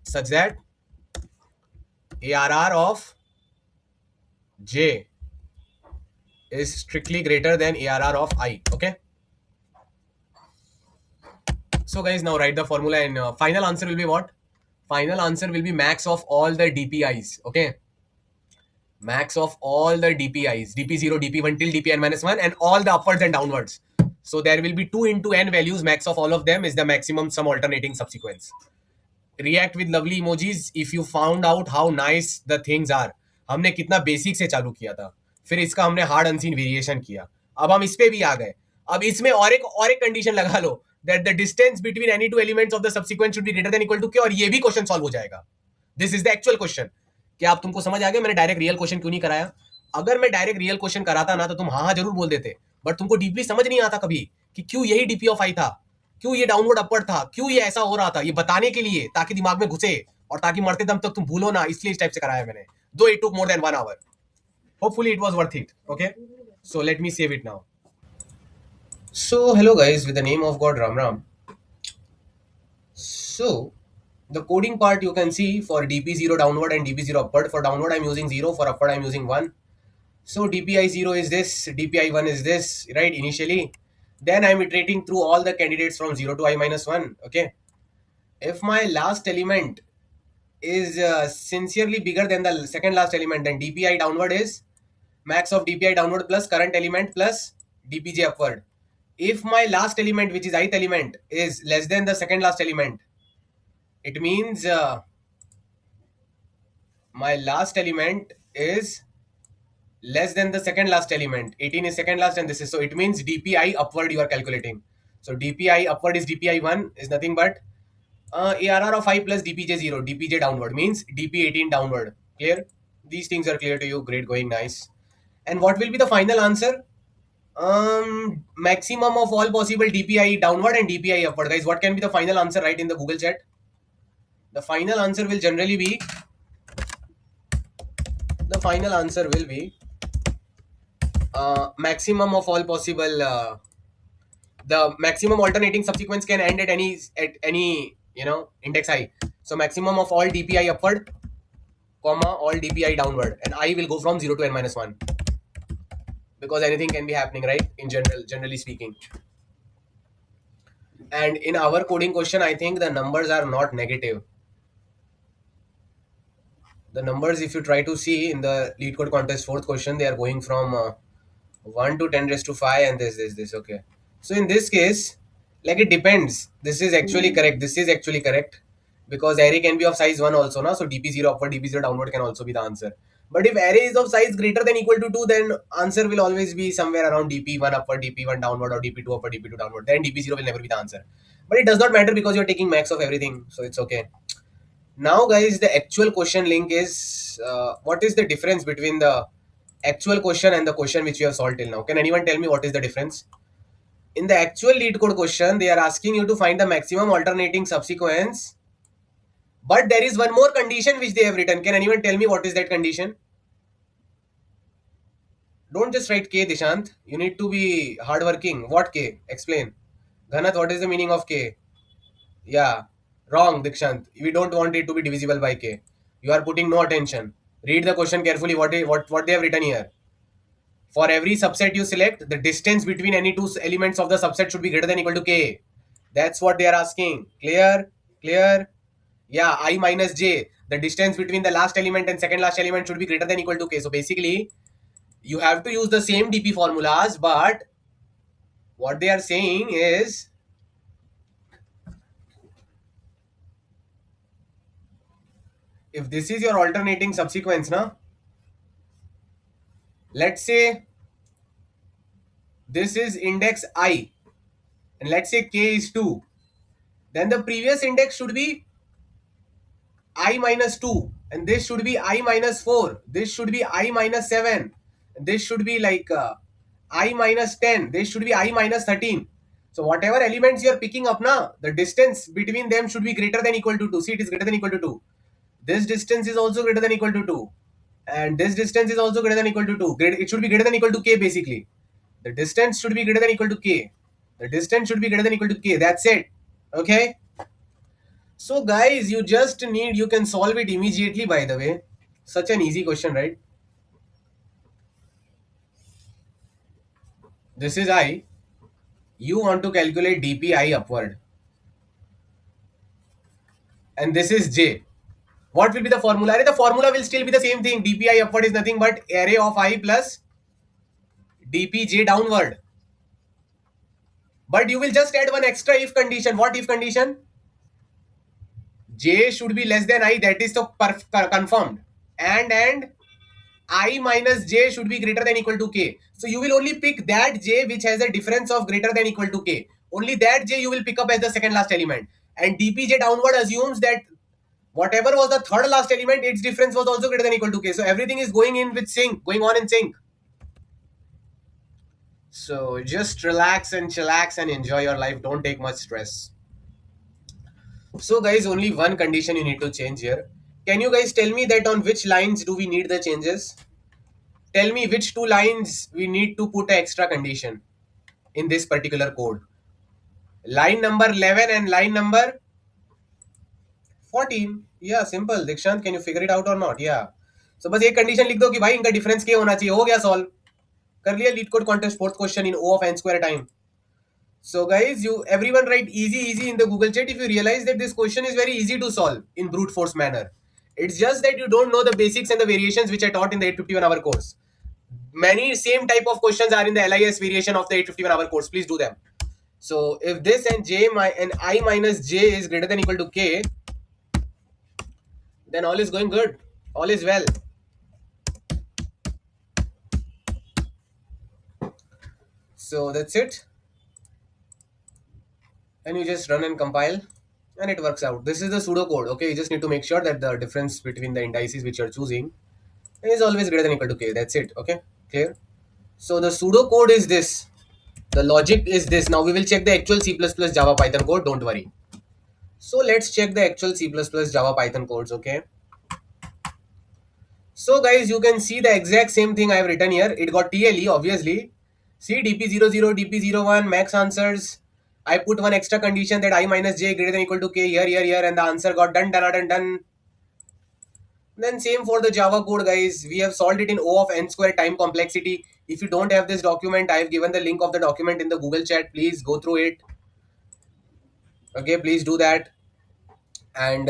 ARR of J is strictly greater than ARR of I. Okay. So guys, now write the formula and final answer will be what? Final answer will be max of all the DPIs. Okay. Max of all the DPIs, DP0, DP1 till DPN minus 1 and all the upwards and downwards. So there will be 2 into n values. Max of all of them is the maximum sum alternating subsequence. React with lovely emojis if you found out how nice the things are. हमने कितना basic से चालू किया था, फिर इसका हमने hard unseen variation किया, अब हम इस पे भी आ गए. अब इसमें और एक कंडीशन लगा लो that the distance between any two elements of the subsequent should be greater than equal to k, और ये भी क्वेश्चन सॉल्व हो जाएगा. This is the actual question. क्या आप तुमको समझ आ गया मैंने डायरेक्ट रियल क्वेश्चन क्यों नहीं कराया? अगर मैं डायरेक्ट रियल क्वेश्चन कराता ना तो तुम हाँ जरूर बोल देते, बट तुमको डीपली समझ नहीं आता कभी कि क्यों यही डीपी ऑफ आई था, क्यों ये डाउनवर्ड अपवर्ड था, क्यों ये ऐसा हो रहा था. ये बताने के लिए, ताकि दिमाग में घुसे और ताकि मरते दम तक तुम भूलो ना, इसलिए इस टाइप से कराया मैंने. दो it took more than 1 hour. Hopefully it was worth it. Okay, so let me save it now. So hello guys, with the name of God, Ram Ram. So the coding part you can see for DP0 downward and DP0 upward. For downward I'm using 0, for upward I'm using 1. So DPI0 is this, DPI1 is this, right, initially. Then I'm iterating through all the candidates from 0 to I minus 1. Okay, if my last element is sincerely bigger than the second last element, then DPI downward is max of DPI downward plus current element plus DPJ upward. If my last element, which is ith element, is less than the second last element, it means my last element is less than the second last element. 18 is second last and this is, so it means DPI upward you are calculating. So DPI upward is DPI1 is nothing but ARR of I plus DPJ0. DPJ downward means DP18 downward. Clear? These things are clear to you. Great, going nice. And what will be the final answer? Maximum of all possible DPI downward and DPI upward. Guys, what can be the final answer? Write in the Google chat. The final answer will generally be, maximum of all possible, the maximum alternating subsequence can end at any index I. So maximum of all DPI upward, comma, all DPI downward, and I will go from 0 to n minus 1. Because anything can be happening, right? In generally speaking. And in our coding question, I think the numbers are not negative. The numbers, if you try to see in the lead code contest 4th question, they are going from 1 to 10 raised to 5 and this. Okay. So in this case, Like it depends. This is actually correct. This is actually correct because array can be of size 1 also, na? So dp0 upward, dp0 downward can also be the answer. But if array is of size greater than equal to 2, then answer will always be somewhere around dp1 upward, dp1 downward, or dp2 upward, dp2 downward. Then dp0 will never be the answer. But it does not matter because you're taking max of everything, so it's okay. Now, guys, the actual question link is what is the difference between the actual question and the question which you have solved till now? Can anyone tell me what is the difference? In the actual lead code question, they are asking you to find the maximum alternating subsequence, but there is one more condition which they have written. Can anyone tell me what is that condition? Don't just write K, Dishant. You need to be hardworking. What K? Explain. Ghanat, what is the meaning of K? Yeah, wrong, Dikshant. We don't want it to be divisible by K. You are putting no attention. Read the question carefully. What they have written here? For every subset you select, the distance between any two elements of the subset should be greater than equal to K. That's what they are asking. Clear? Clear? Yeah, I minus j. The distance between the last element and second last element should be greater than equal to k. So basically, you have to use the same DP formulas, but what they are saying is, if this is your alternating subsequence, na, let's say this is index I, and let's say k is 2, then the previous index should be I minus 2, and this should be I minus 4, this should be I minus 7, this should be like I minus 10, this should be I minus 13. So whatever elements you are picking up now, the distance between them should be greater than equal to 2. See, it is greater than equal to 2. This distance is also greater than equal to 2. And this distance is also greater than equal to 2. It should be greater than equal to k basically. The distance should be greater than equal to k. The distance should be greater than equal to k. That's it. Okay? So guys, you can solve it immediately, by the way. Such an easy question, right? This is I. You want to calculate dpi upward. And this is j. What will be the formula? The formula will still be the same thing. dpi upward is nothing but array of I plus dpj downward. But you will just add one extra if condition. What if condition? J should be less than I. That is so confirmed. And I minus j should be greater than equal to k. So you will only pick that j which has a difference of greater than equal to k. Only that j you will pick up as the second last element. And dpj downward assumes that whatever was the third last element, its difference was also greater than equal to k. So everything is going on in sync. So just relax and chillax and enjoy your life. Don't take much stress. So guys, only one condition you need to change here. Can you guys tell me that on which lines do we need the changes? Tell me which two lines we need to put an extra condition in this particular code. Line number 11 and line number 14. Yeah, simple. Dikshant, can you figure it out or not? Yeah. So बस एक condition लिख दो कि भाई इनका difference क्या होना चाहिए, हो गया सॉल्व. कर लिया leet code contest fourth question in O of n square time. So guys, you everyone write easy in the Google chat if you realize that this question is very easy to solve in brute force manner. It's just that you don't know the basics and the variations which I taught in the 851 hour course. Many same type of questions are in the LIS variation of the 851 hour course. Please do them. So if this and I minus j is greater than equal to k, then all is going good. All is well. So that's it. And you just run and compile and it works out. This is the pseudocode. Okay, you just need to make sure that the difference between the indices which you're choosing is always greater than equal to k. That's it. Okay, clear? So the pseudocode is this. The logic is this. Now we will check the actual C++ Java Python code. Don't worry. So let's check the actual C++ Java Python codes. Okay. So guys, you can see the exact same thing I have written here. It got TLE obviously. See dp00, dp01, max answers. I put one extra condition that I minus j greater than equal to k here, and the answer got done. Then same for the Java code, guys. We have solved it in O of n square time complexity. If you don't have this document, I have given the link of the document in the Google chat. Please go through it. Okay, please do that. And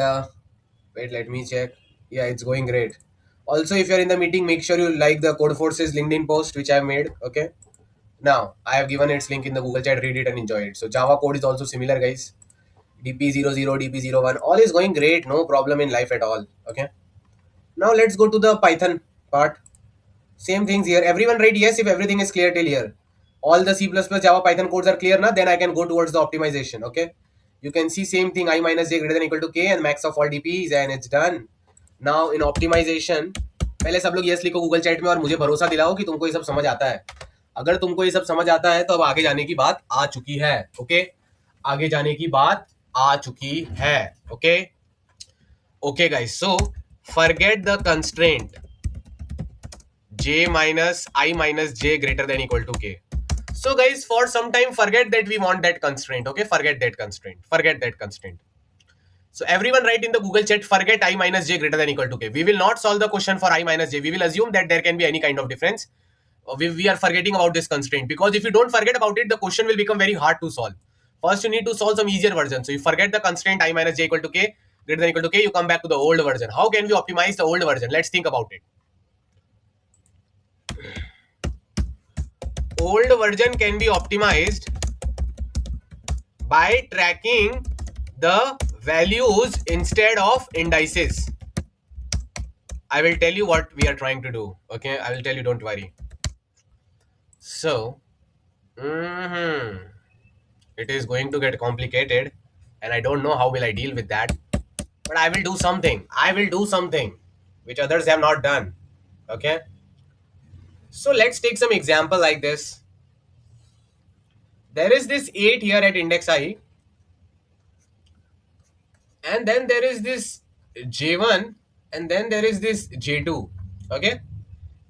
wait, let me check. Yeah, it's going great. Also, if you're in the meeting, make sure you like the Code Forces LinkedIn post which I made. Okay. Now, I have given its link in the Google chat, read it and enjoy it. So Java code is also similar, guys. DP00, DP01, all is going great, no problem in life at all. Okay. Now let's go to the Python part. Same things here. Everyone write yes if everything is clear till here. All the C++, Java, Python codes are clear now. Then I can go towards the optimization. Okay. You can see same thing, I minus j greater than equal to k and max of all DPs and it's done. Now in optimization, पहले सब लोग yes लिखो Google chat में और मुझे भरोसा दिलाओ कि तुमको ये सब समझ आता है. अगर तुमको ये सब समझ आता है तो अब आगे जाने की बात आ चुकी है. ओके, आगे जाने की बात आ चुकी है. Okay okay guys, so forget the constraint j minus I minus j greater than equal to k. So guys, for some time forget that we want that constraint. Okay, forget that constraint, forget that constraint. So everyone write in the Google chat, forget I minus j greater than equal to k. We will not solve the question for I minus j. We will assume that there can be any kind of difference. We are forgetting about this constraint, because if you don't forget about it, the question will become very hard to solve. First, you need to solve some easier version. So you forget the constraint I minus j equal to k greater than equal to k. You come back to the old version. How can we optimize the old version? Let's think about it. Old version can be optimized by tracking the values instead of indices. I will tell you what we are trying to do. Okay, I will tell you, don't worry. So, it is going to get complicated and I don't know how will I deal with that. But I will do something. I will do something which others have not done. Okay. So let's take some example like this. There is this 8 here at index I. And then there is this J1 and then there is this J2. Okay.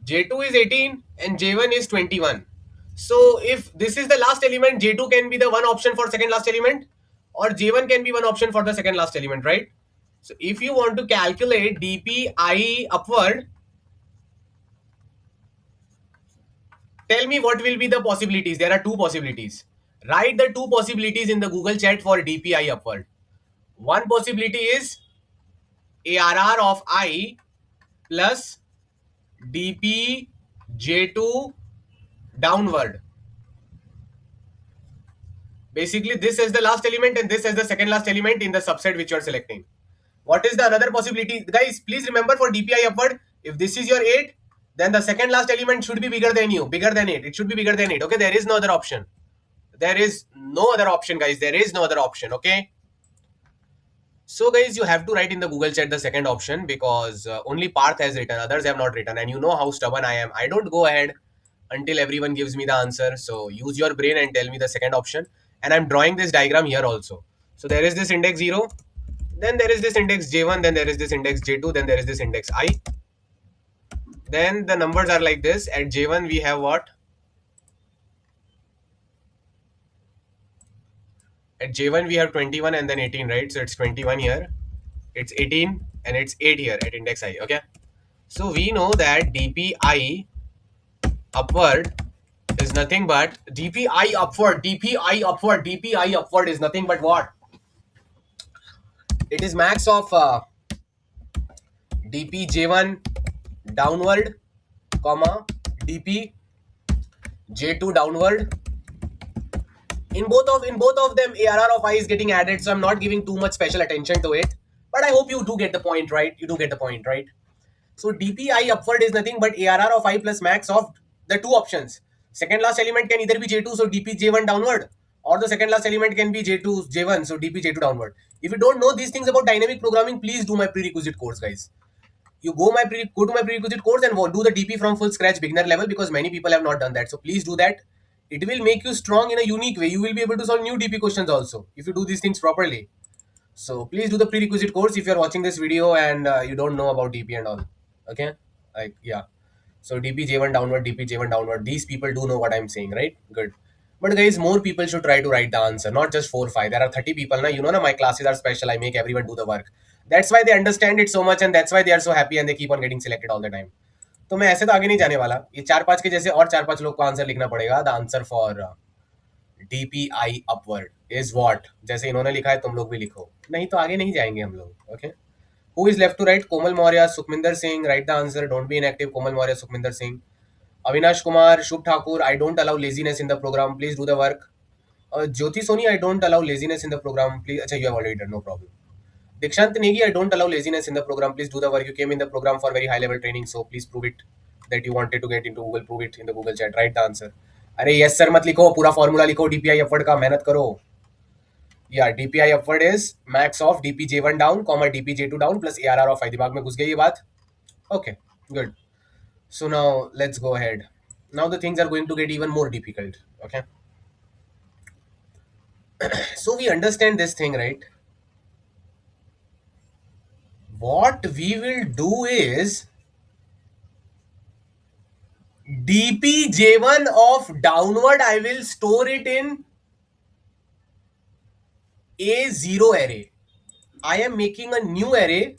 J2 is 18 and J1 is 21. So if this is the last element, J2 can be the one option for second last element, or J1 can be one option for the second last element, right? So if you want to calculate DPI upward, tell me what will be the possibilities. There are two possibilities. Write the two possibilities in the Google chat for DPI upward. One possibility is ARR of I plus DP J2 downward. Basically, this is the last element and this is the second last element in the subset which you are selecting. What is the another possibility? Guys, please remember for DPI upward, if this is your 8, then the second last element should be bigger than you, bigger than 8. It should be bigger than 8. Okay, there is no other option. There is no other option, guys. There is no other option. Okay. So guys, you have to write in the Google chat the second option, because only Parth has written, others have not written. And you know how stubborn I am. I don't go ahead until everyone gives me the answer. So use your brain and tell me the second option. And I'm drawing this diagram here also. So there is this index 0, then there is this index J1, then there is this index J2, then there is this index I. Then the numbers are like this. At J1 we have what? At J1 we have 21 and then 18, right? So it's 21 here, it's 18 and it's 8 here at index I. Okay. So we know that DPI upward is nothing but DPI upward is nothing but what? It is max of DP J1 downward, comma DP J2 downward. In both of them, ARR of I is getting added, so I'm not giving too much special attention to it. But I hope you do get the point, right? You do get the point, right? So DPI upward is nothing but ARR of I plus max of the two options. Second last element can either be J2, so DP J1 downward, or the second last element can be J2 J1, so DP J2 downward. If you don't know these things about dynamic programming, please do my prerequisite course, guys. You go to my prerequisite course and do the DP from full scratch beginner level, because many people have not done that. So please do that. It will make you strong in a unique way. You will be able to solve new DP questions also if you do these things properly. So please do the prerequisite course if you are watching this video and you don't know about DP and all. Okay, like yeah. So DP J1 downward, DP J1 downward. These people do know what I'm saying, right? Good. But guys, more people should try to write the answer, not just 4 or 5. There are 30 people now. You know, my classes are special. I make everyone do the work. That's why they understand it so much and that's why they are so happy and they keep on getting selected all the time. तो मैं ऐसे तो आगे नहीं जाने वाला. ये 4-5 के जैसे और 4-5 लोग को आंसर लिखना पड़ेगा. The answer for DPI upward is what? जैसे इन्होंने लिखा है तुम लोग भी लिखो. नहीं तो आगे नहीं जाएंगे हम लोग. Okay. Who is left to write? Komal Maurya, Sukhminder Singh. Write the answer. Don't be inactive. Komal Maurya, Sukhminder Singh. Avinash Kumar, Shubh Thakur, I don't allow laziness in the program. Please do the work. Jyoti Soni, I don't allow laziness in the program. Please, you have already done, no problem. Dikshant Negi, I don't allow laziness in the program. Please do the work. You came in the program for very high level training, so please prove it that you wanted to get into Google. Prove it in the Google chat. Write the answer. अरे yes sir मत लिखो, पूरा formula लिखो DPI upward का, मेहनत करो. Yeah, DPI upward is max of DPJ1 down, DPJ2 down plus ARR of I. दिमाग में घुस गई ये बात? Okay, good. So now let's go ahead. Now the things are going to get even more difficult. Okay. So we understand this thing, right? What we will do is DPJ1 of downward, I will store it in A0 array. I am making a new array.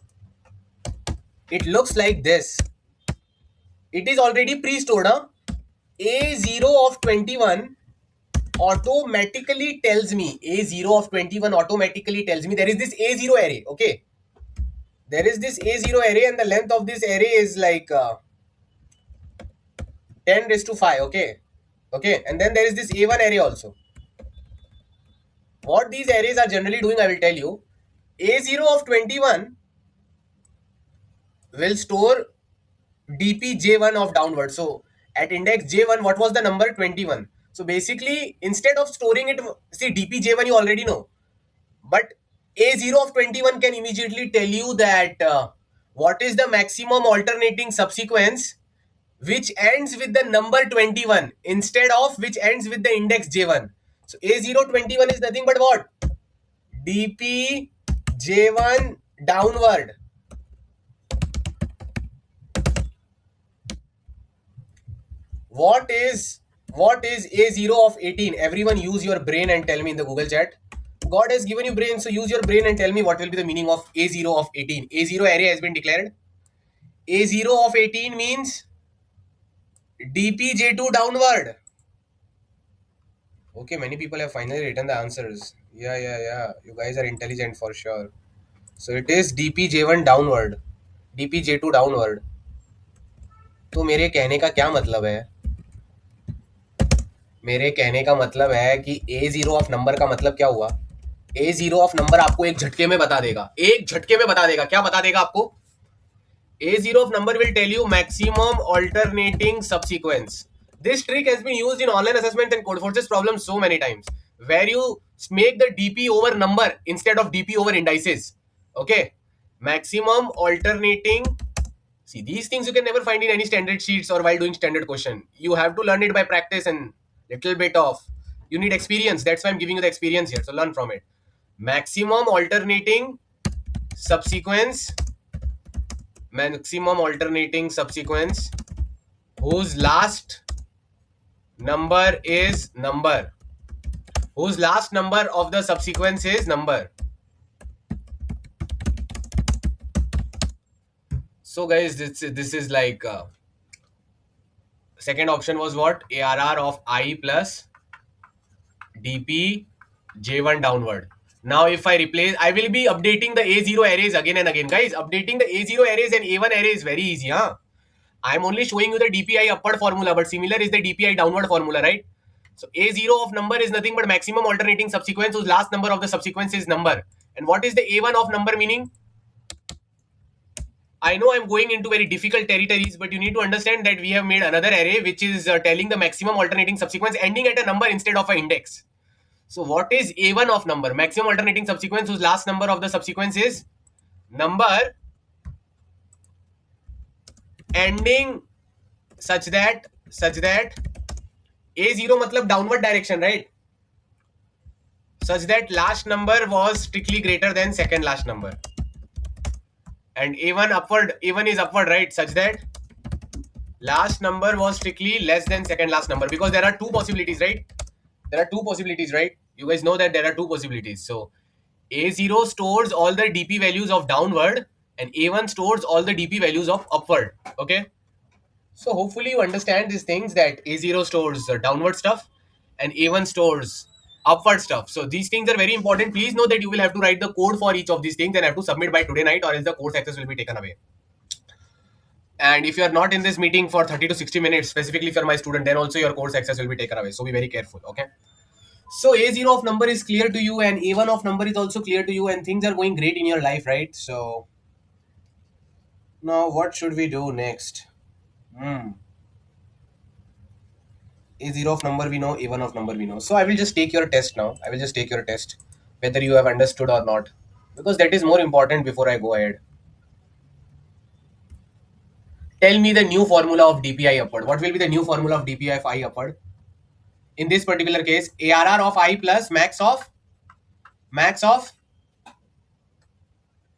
It looks like this. It is already pre-stored. Huh? A0 of 21 automatically tells me, A0 of 21 automatically tells me there is this A0 array. Okay. There is this A0 array and the length of this array is like 10 raised to 5. Okay. Okay. And then there is this A1 array also. What these arrays are generally doing, I will tell you. A0 of 21 will store DPJ1 of downward. So at index J1, what was the number? 21. So basically, instead of storing it, see DPJ1 you already know. But A0 of 21 can immediately tell you that what is the maximum alternating subsequence which ends with the number 21 instead of which ends with the index J1. So A021 is nothing but what? DPJ1 downward. What is A0 of 18? Everyone use your brain and tell me in the Google chat. God has given you brain, so use your brain and tell me what will be the meaning of A0 of 18. A0 array has been declared. A0 of 18 means DPJ2 downward. Okay, many people have finally written the answers. Yeah. You guys are intelligent for sure. So it is DPJ1 downward. DPJ2 downward. तो मेरे कहने का क्या मतलब है? मेरे कहने का मतलब है कि A0 ऑफ नंबर का मतलब क्या हुआ? A0 ऑफ नंबर आपको एक झटके में बता देगा. एक झटके में बता देगा. क्या बता देगा आपको? A0 of number will tell you maximum alternating subsequence. This trick has been used in online assessment and code forces problems so many times, where you make the DP over number instead of DP over indices. Okay, maximum alternating. See, these things you can never find in any standard sheets or while doing standard question. You have to learn it by practice and little bit of. You need experience. That's why I'm giving you the experience here. So learn from it. Maximum alternating subsequence. Maximum alternating subsequence whose last number is number. Whose last number of the subsequence is number. So guys, this is like second option was what? ARR of I plus DP J1 downward. Now if I replace, I will be updating the A0 arrays again and again. Guys, updating the A0 arrays and A1 array is very easy. Huh? I'm only showing you the DPI upward formula, but similar is the DPI downward formula, right? So A0 of number is nothing but maximum alternating subsequence whose last number of the subsequence is number. And what is the A1 of number meaning? I know I'm going into very difficult territories, but you need to understand that we have made another array which is telling the maximum alternating subsequence ending at a number instead of an index. So what is A1 of number? Maximum alternating subsequence whose last number of the subsequence is number ending such that A0 matlab downward direction, right? Such that last number was strictly greater than second last number. And A1 upward, A1 is upward, right? Such that last number was strictly less than second last number, because there are two possibilities, right? There are two possibilities, right? You guys know that there are two possibilities. So A0 stores all the DP values of downward and A1 stores all the DP values of upward. Okay. So hopefully you understand these things, that A0 stores downward stuff and A1 stores upward stuff. So these things are very important. Please know that you will have to write the code for each of these things and have to submit by today night, or else the course access will be taken away. And if you are not in this meeting for 30 to 60 minutes, specifically for my student, then also your course access will be taken away. So be very careful. Okay. So A0 of number is clear to you and A1 of number is also clear to you and things are going great in your life, right? So now what should we do next? A0 of number we know, A1 of number we know. So I will just take your test now. I will just take your test, whether you have understood or not, because that is more important before I go ahead. Tell me the new formula of DPI upward. What will be the new formula of DPI of I upward? In this particular case, ARR of I plus max of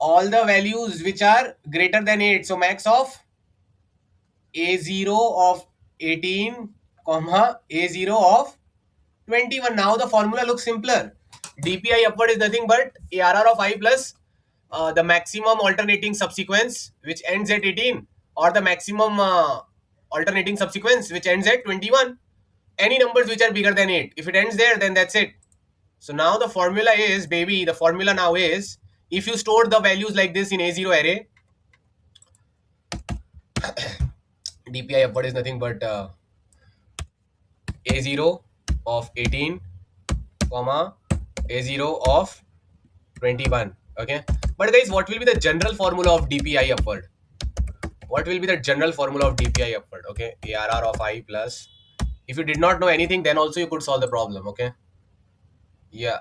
all the values which are greater than 8. So max of A0 of 18, comma A0 of 21. Now the formula looks simpler. DPI upward is nothing but ARR of I plus the maximum alternating subsequence which ends at 18, or the maximum alternating subsequence which ends at 21. Any numbers which are bigger than 8. If it ends there, then that's it. So now the formula is, baby, the formula now is, if you store the values like this in A0 array, DPI upward is nothing but A0 of 18, comma A0 of 21. Okay. But guys, what will be the general formula of DPI upward? What will be the general formula of DPI upward? Okay. ARR of I plus. If you did not know anything, then also you could solve the problem. Okay. Yeah.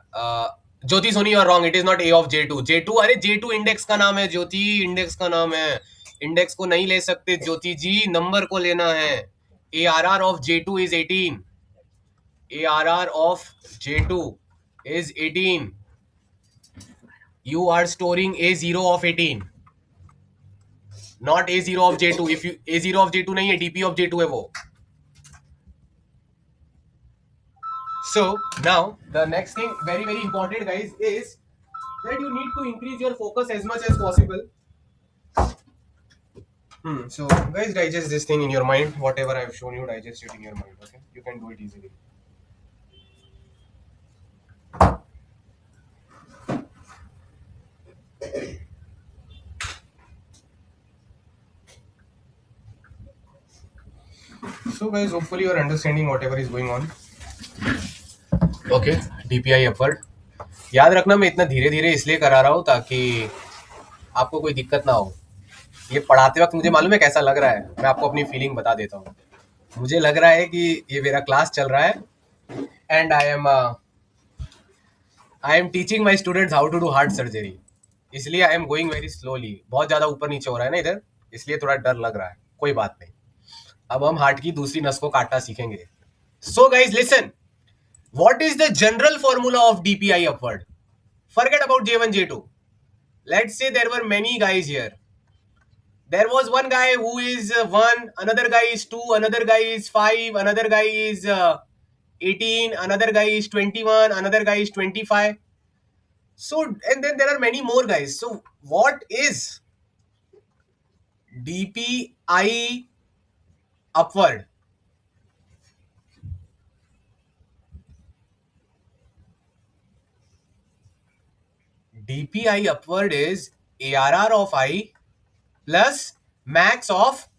Jyoti Soni, you are wrong. It is not A of J2. J2, अरे J2 index का नाम है ज्योति, index का नाम है. Index को नहीं ले सकते ज्योति जी, नंबर को लेना है. ARR of J2 is 18. ARR of J2 is 18. You are storing A0 of 18, not A0 of J2. If you A0 of J2 नहीं है, DP of J2 है वो. So now the next thing, very very important guys, is that you need to increase your focus as much as possible. So guys, digest this thing in your mind. Whatever I've shown you, digest it in your mind. Okay, you can do it easily. So guys, hopefully you are understanding whatever is going on. Okay, DPI upward. याद रखना, मैं इतना धीरे धीरे इसलिए करा रहा हूँ ताकि आपको कोई दिक्कत ना हो. ये पढ़ाते वक्त मुझे मालूम है कैसा लग रहा है. मैं आपको अपनी फीलिंग बता देता हूँ. मुझे लग रहा है कि ये मेरा क्लास चल रहा है and I am teaching my students how to do heart surgery. इसलिए I am going very slowly. बहुत ज्यादा ऊपर नीचे हो रहा है ना इधर, इसलिए थोड़ा डर लग रहा है. कोई बात नहीं, अब हम हार्ट की दूसरी नस को काटना सीखेंगे. So guys listen, what is the general formula of DPI upward? Forget about J1, J2. Let's say there were many guys here. There was one guy who is 1, another guy is 2, another guy is 5, another guy is 18, another guy is 21, another guy is 25. So, and then there are many more guys. So, what is DPI upward? DPI upward is ARR of I plus max of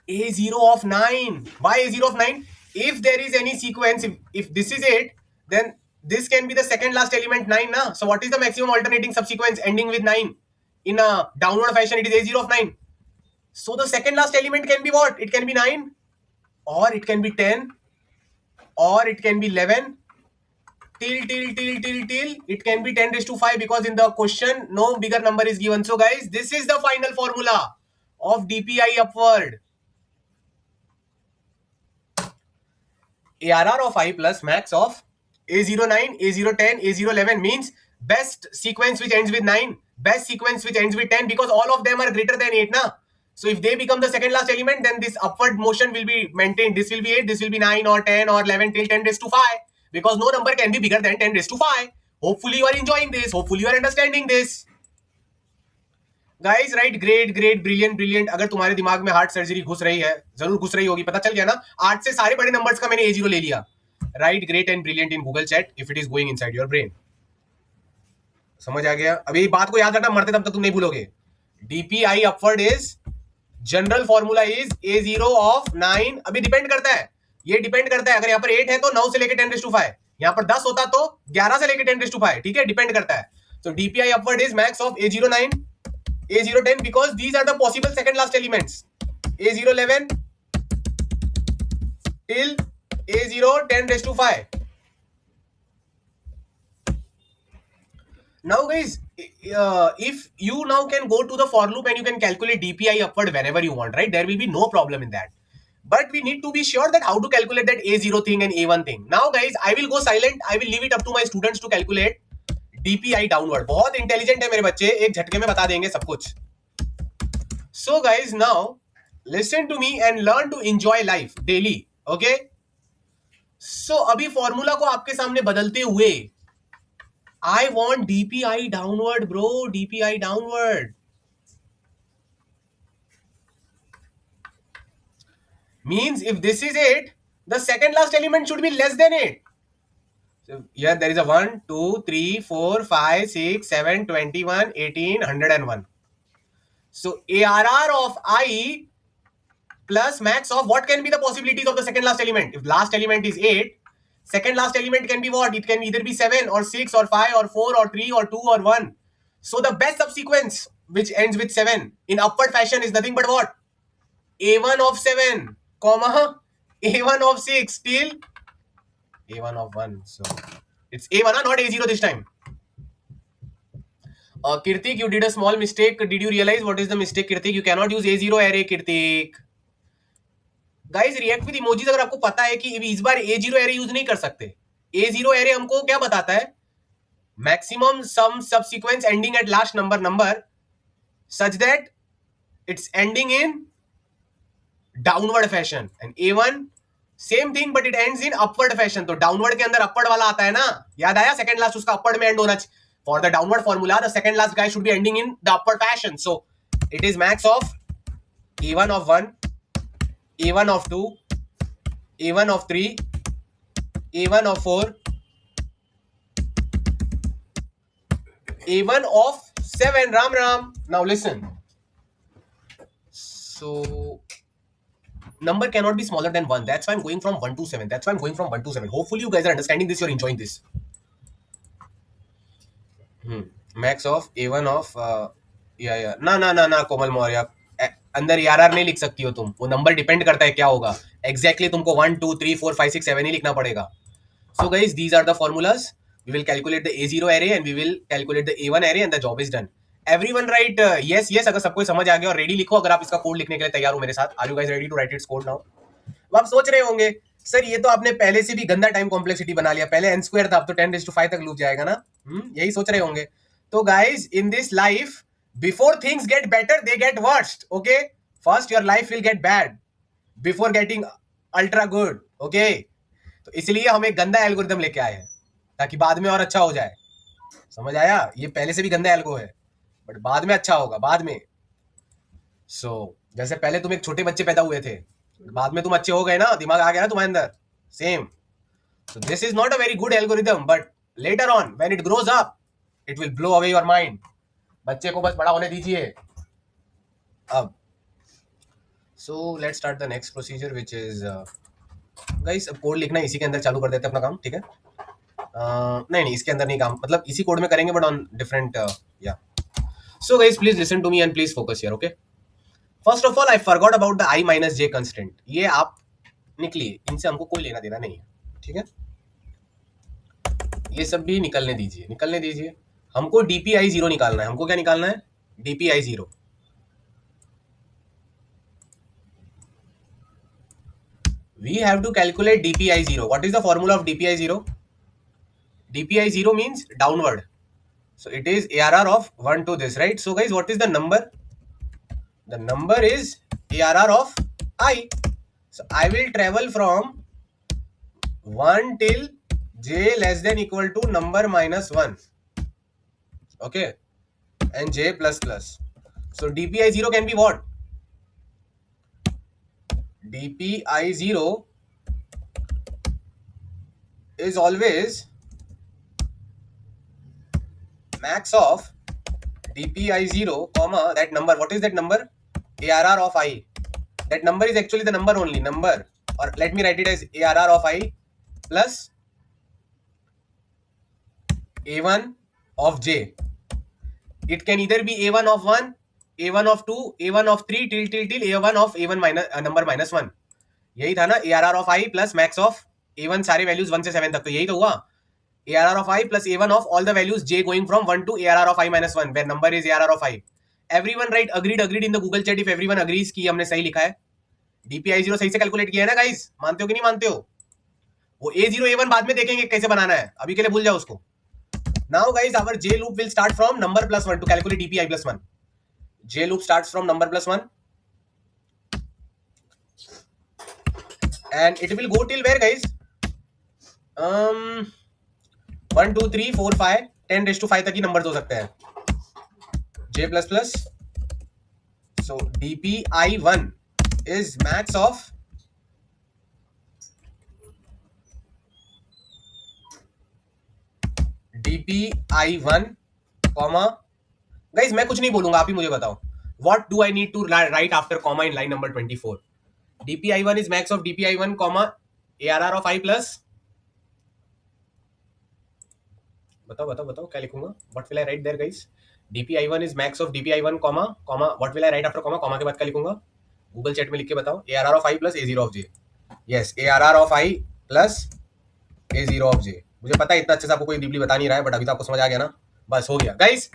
A0 of 9. Why A0 of 9? If there is any sequence, if this is 8, then this can be the second last element 9 na? So what is the maximum alternating subsequence ending with 9? In a downward fashion, it is A0 of 9. So the second last element can be what? It can be 9, or it can be 10, or it can be 11, till it can be 10 raised to 5, because in the question no bigger number is given. So guys, this is the final formula of DPI upward. ARR of I plus max of A09, A010, A011 means best sequence which ends with 9, best sequence which ends with 10, because all of them are greater than 8 na. So if they become the second last element, then this upward motion will be maintained. This will be 8, this will be 9 or 10 or 11 till 10 raised to 5, because no number can be bigger than 10 raised to 5. Hopefully you are enjoying this. Hopefully you are understanding this. Guys right, great great, brilliant brilliant. अगर तुम्हारे दिमाग में heart surgery घुस रही है, जरूर घुस रही होगी, पता चल गया ना. 8 से सारे बड़े नंबर्स का मैंने A0 ले लिया. Right, great and brilliant in Google chat if it is going inside your brain. समझ आ गया? अब ये बात को याद रखना, मरते तब तक तुम नहीं भूलोगे. DPI upward is general formula is a0 of 9. अभी डिपेंड करता है, ये डिपेंड करता है, अगर यहाँ पर 8 है तो 9 से लेके 10⁵, यहाँ पर 10 होता तो 11 से लेके 10⁵, ठीक है, डिपेंड करता है. So DPI upward is max of A0 9, A0 10 because these are the possible second last elements. A0 11 till A0 10⁵. Now guys, if you now can go to the for loop and you can calculate DPI upward whenever you want, right? There will be no problem in that. But we need to be sure that how to calculate that A0 thing and A1 thing. Now guys, I will go silent. I will leave it up to my students to calculate DPI downward. बहुत intelligent है मेरे बच्चे, एक झटके में बता देंगे सब कुछ. So guys, now listen to me and learn to enjoy life daily. Okay? So अभी फॉर्मूला को आपके सामने बदलते हुए I want DPI downward, bro. DPI downward. Means if this is 8, the second last element should be less than 8. So here there is a 1, 2, 3, 4, 5, 6, 7, 21, 18, 101. So ARR of I plus max of what can be the possibilities of the second last element? If last element is 8, second last element can be what? It can either be 7 or 6 or 5 or 4 or 3 or 2 or 1. So the best subsequence which ends with 7 in upward fashion is nothing but what? A1 of 7, comma, A1 of 6 till A1 of 1. So it's A1, not A0 this time. Kirtik, you did a small mistake. Did you realize what is the mistake, Kirtik? You cannot use A0 array, Kirtik. Guys react with emojis अगर आपको पता है कि इस बार A0 array use नहीं कर सकते. A0 array हमको क्या बताता है? Maximum some subsequence ending at last number such that it's ending in downward fashion. And A1 same thing but it ends in upward fashion. तो डाउनवर्ड के अंदर अपवर्ड वाला आता है ना, याद आया? सेकंड लास्ट उसका अपवर्ड में एंड होना चाहिए. For the downward formula the second last guy should be ending in the upward fashion. So it is max of A1 of 1, A1 of 2, A1 of 3, A1 of 4, A1 of 7. Ram Ram. Now listen. So number cannot be smaller than 1. That's why I'm going from 1 to 7. That's why I'm going from 1 to 7. Hopefully you guys are understanding this. You're enjoying this. Max of A1 of ना कोमल मौर्य, अंदर ARR नहीं लिख सकती हो तुम. वो number depend करता है क्या होगा. एग्जैक्टली तुमको 1 2 3 4 5 6 7 ही लिखना पड़ेगा. So guys, these are the formulas. We will calculate the A0 array and we will calculate the A1 array and the job is done. Everyone write yes अगर सबको समझ आ गया, और रेडी लिखो अगर आप इसका कोड लिखने के लिए तैयार हो मेरे साथ. Are you guys ready to write its code now? अब आप सोच रहे होंगे सर ये तो आपने पहले से भी गंदा टाइम कॉम्प्लेक्सिटी बना लिया. पहले n² था, अब तो 10⁵ तक लूप जाएगा ना. यही सोच रहे होंगे. तो guys, in this life, before things get better, they get worst. Okay? First your life will get bad before getting ultra good. Okay? तो इसलिए हम एक गंदा एल्गोरिथम लेके आए हैं ताकि बाद में और अच्छा हो जाए. समझ आया? ये पहले से भी गंदा एल्गो है बट बाद में अच्छा होगा बाद में. सो जैसे पहले तुम एक छोटे बच्चे पैदा हुए थे, बाद में तुम अच्छे हो गए ना, दिमाग आ गया ना तुम्हारे अंदर. Same. So this is not a very good algorithm but later on when it grows up it will blow away your mind. बच्चे को बस बड़ा होने दीजिए. अब so let's start the next procedure which is guys, अब code लिखना इसी के अंदर चालू कर देते हैं अपना काम. ठीक है? नहीं इसके अंदर नहीं काम, मतलब इसी कोड में करेंगे but on different. Yeah so guys please listen to me and please focus here. Okay? First of all I forgot about the I - J constant. ये आप निकलिए, इनसे हमको कोई लेना देना नहीं है. ठीक है? ये सब भी निकलने दीजिए. हमको DPI 0 निकालना है. हमको क्या निकालना है? DPI 0. We have to calculate DPI 0. What is the formula of DPI 0? DPI 0 means downward. So it is ARR of 1 to this, right? So guys, what is the number? The number is ARR of I. So I will travel from 1 till j less than equal to number minus 1. Okay? And j plus plus. So DPI 0 can be what? DPI 0 is always max of DPI 0, comma, that number. What is that number? ARR of I. That number is actually the number only, number, or let me write it as ARR of I plus A1 of J. It can either be A1 of 1, A1 of 2, A1 of 3 till A1 of A1 minus number minus 1. यही था ना ARR of I plus max of A1 सारे values 1 से 7 तक, तो यही तो हुआ ARR of I plus A1 of all the values J going from 1 to ARR of I minus 1 where number is ARR of I. Everyone write agreed in the Google chat if everyone agrees कि हमने सही लिखा है. DPI0 सही से calculate किया है ना गाइस, मानते हो कि नहीं मानते हो? वो A0 A1 बाद में देखेंगे कैसे बनाना है, अभी के लिए भूल जाओ उसको. Now guys, our J loop will start from number plus 1 to calculate DPI plus 1. J loop starts from number plus 1 and it will go till where guys? 1 2 3 4 5 10 raised to 5 तक ही नंबर हो सकते हैं. J plus plus. So DPI1 is max of DPI1, comma. Guys, मैं कुछ नहीं बोलूंगा, आप ही मुझे बताओ. What do I need to write after comma in line number 24? DPI1 is max of DPI1, comma ARR of I plus. बताओ क्या लिखूंगा? What will I write there guys? DPI1 is max of DPI1, comma what will I write after comma के बाद क्या लिखूंगा? Google chat में लिख के बताओ. ARR of I plus A0 of J. Yes, ARR of I plus A0 of J. मुझे पता है इतना अच्छे से आपको कोई डीपली बता नहीं रहा है, बट अभी तो आपको समझ आ गया ना, बस हो गया. Guys,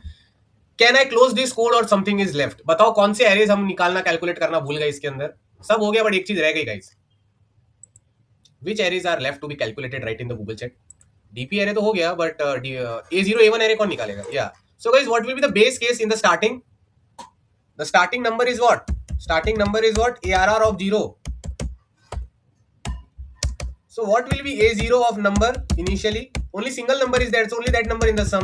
can I close this code और समथिंग इज लेफ्ट? बताओ कौन से एरेज हम निकालना कैलकुलेट करना भूल गए इसके अंदर? सब हो गया बट एक चीज रह गई guys. Which arrays are left to be calculated? Right in the Google chat. DP array तो हो गया बट A0 A1 एरे कौन निकालेगा? या so guys, what will be the base case in the starting? The starting number is what? Starting number is what? ARR of 0. So what will be A0 of number initially? Only single number is there, so only that number in the sum.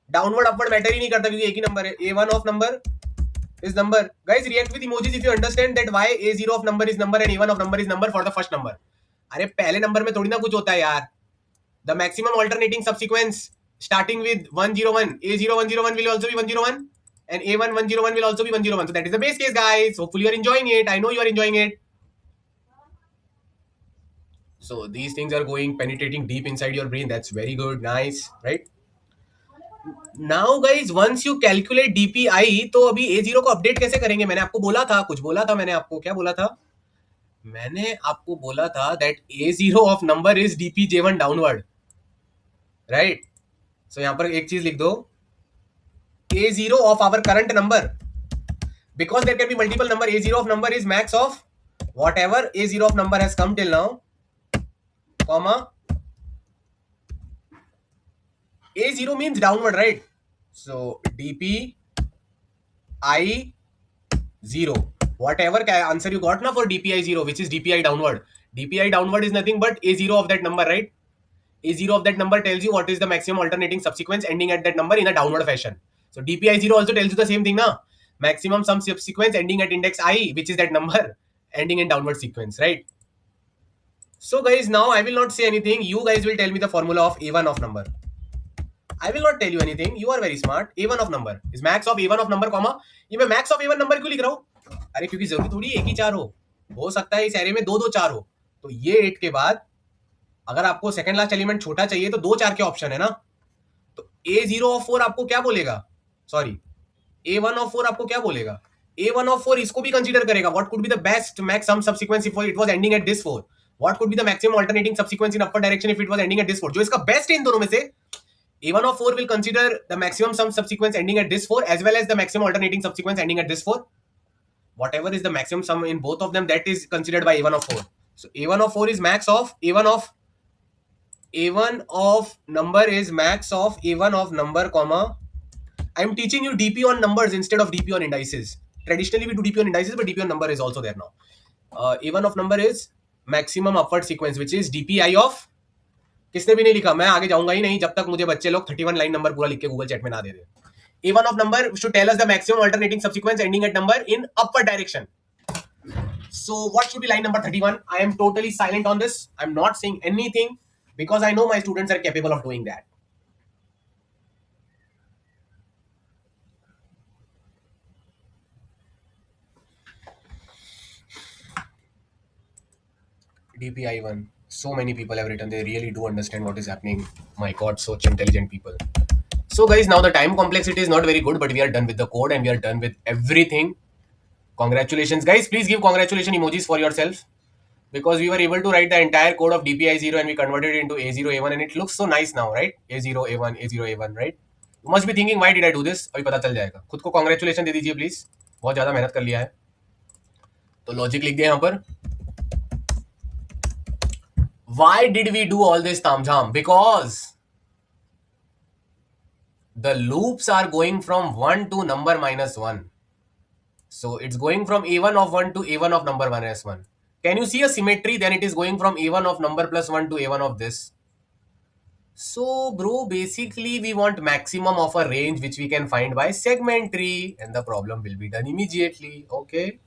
Downward upward matter ही नहीं करता क्योंकि एक ही number है. A1 of number is number. Guys, react with emojis if you understand that why A0 of number is number and A1 of number is number for the first number. अरे पहले number में थोड़ी ना कुछ होता है यार. The maximum alternating subsequence starting with 101. A0 101 will also be 101 and A1 101 will also be 101. So that is the base case guys. Hopefully you are enjoying it. I know you are enjoying it. So these things are going penetrating deep inside your brain. That's very good. Nice, right? Now guys, once you calculate DPI, तो अभी A0 को update कैसे करेंगे? मैंने आपको बोला था, कुछ बोला था मैंने आपको. क्या बोला था? मैंने आपको बोला था that A0 of number is DPJ1 downward, right? So यहाँ पर एक चीज लिख दो, A0 of our current number, because there can be multiple number. A0 of number is max of whatever A0 of number has come till now, comma A0 means downward, right? So DPI 0, whatever answer you got now for DPI 0, which is DPI downward. DPI downward is nothing but A0 of that number, right? A0 of that number tells you what is the maximum alternating subsequence ending at that number in a downward fashion. So DPI 0 also tells you the same thing now. Maximum sum subsequence ending at index I, which is that number ending in downward sequence, right? So guys, now I will not say anything. You guys will tell me the formula of A1 of number. I will not tell you anything. You are very smart. A1 of number is max of A1 of number, comma. ये मैं max of A1 number क्यों लिख रहा हूँ? अरे क्योंकि जरूरी थोड़ी एक ही चार हो सकता है इस एरे में दो दो चार हो. तो ये 8 के बाद अगर आपको सेकंड लास्ट एलिमेंट छोटा चाहिए तो 2 4 के ऑप्शन है ना. तो A0 of 4 आपको क्या बोलेगा? सॉरी, A1 of 4 आपको क्या बोलेगा? A1 of 4 इसको भी कंसीडर करेगा. What could be the best max sum subsequence if it was ending at this 4? What could be the maximum alternating subsequence in upper direction if it was ending at this 4? जो इसका best है इन दोनों में से, A1 of 4 will consider the maximum sum subsequence ending at this 4 as well as the maximum alternating subsequence ending at this 4. Whatever is the maximum sum in both of them, that is considered by A1 of 4. So A1 of 4 is max of A1 of number is max of A1 of number, comma. I am teaching you DP on numbers instead of DP on indices. Traditionally we do DP on indices, but DP on number is also there now. A1 of number is maximum upward sequence, which is DPI of. किसने भी नहीं लिखा, मैं आगे जाऊंगा ही नहीं जब तक मुझे बच्चे लोग 31 लाइन नंबर पूरा लिख के गूगल चैट में ना दे दे. A1 of number should tell us the maximum alternating subsequence ending at number in upward direction. So what should be line number 31? I am totally silent on this. I'm not saying anything because I know my students are capable of doing that. DPI1. So many people have written. They really do understand what is happening. My God, such intelligent people. So guys, now the time complexity is not very good, but we are done with the code and we are done with everything. Congratulations, guys. Please give congratulation emojis for yourself, because we were able to write the entire code of DPI0 and we converted it into A0, A1 and it looks so nice now, right? A0, A1, A0, A1, right? You must be thinking, why did I do this? अभी पता चल जाएगा. खुद को congratulation दे दीजिए please. बहुत ज़्यादा मेहनत कर लिया है. तो logic लिख दिया यहाँ पर. Why did we do all this tamjam? Because the loops are going from 1 to number minus 1. So it's going from A1 of 1 to A1 of number minus 1. Can you see a symmetry? Then it is going from A1 of number plus 1 to A1 of this. So bro, basically we want maximum of a range which we can find by segment tree and the problem will be done immediately. Okay.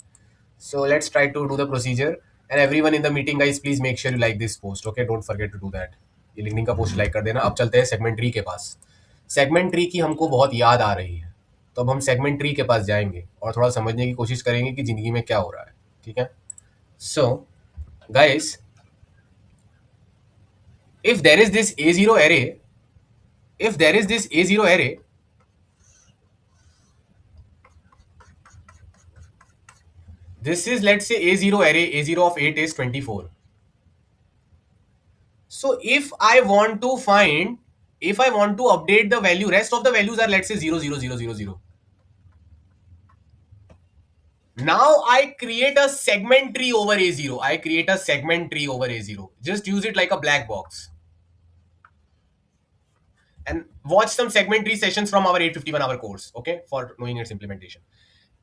So let's try to do the procedure. And everyone in the meeting, guys, please make sure you like this post. Okay, don't forget to do that. ये linking का post like कर देना. अब चलते हैं segment tree के पास. Segment tree की हमको बहुत याद आ रही है, तो अब हम सेगमेंट ट्री के पास जाएंगे और थोड़ा समझने की कोशिश करेंगे कि जिंदगी में क्या हो रहा है. ठीक है. So guys, if there is this A0 array, this is, let's say, A0 array, A0 of 8 is 24. So if I want to update the value, rest of the values are, let's say, 0, 0, 0, 0, 0. Now I create a segment tree over A0. Just use it like a black box. And watch some segment tree sessions from our 851 hour course, okay, for knowing its implementation.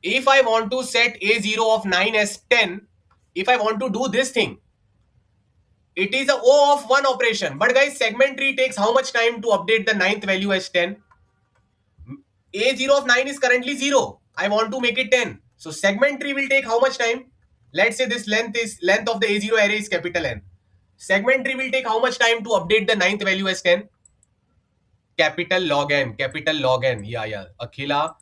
If I want to set A0 of 9 as 10, if I want to do this thing, it is a O of 1 operation. But guys, segment tree takes how much time to update the ninth value as 10? A0 of 9 is currently 0. I want to make it 10. So segment tree will take how much time? Let's say this length of the A0 array is capital N. Segment tree will take how much time to update the ninth value as 10? Capital log N. Yeah. Akhila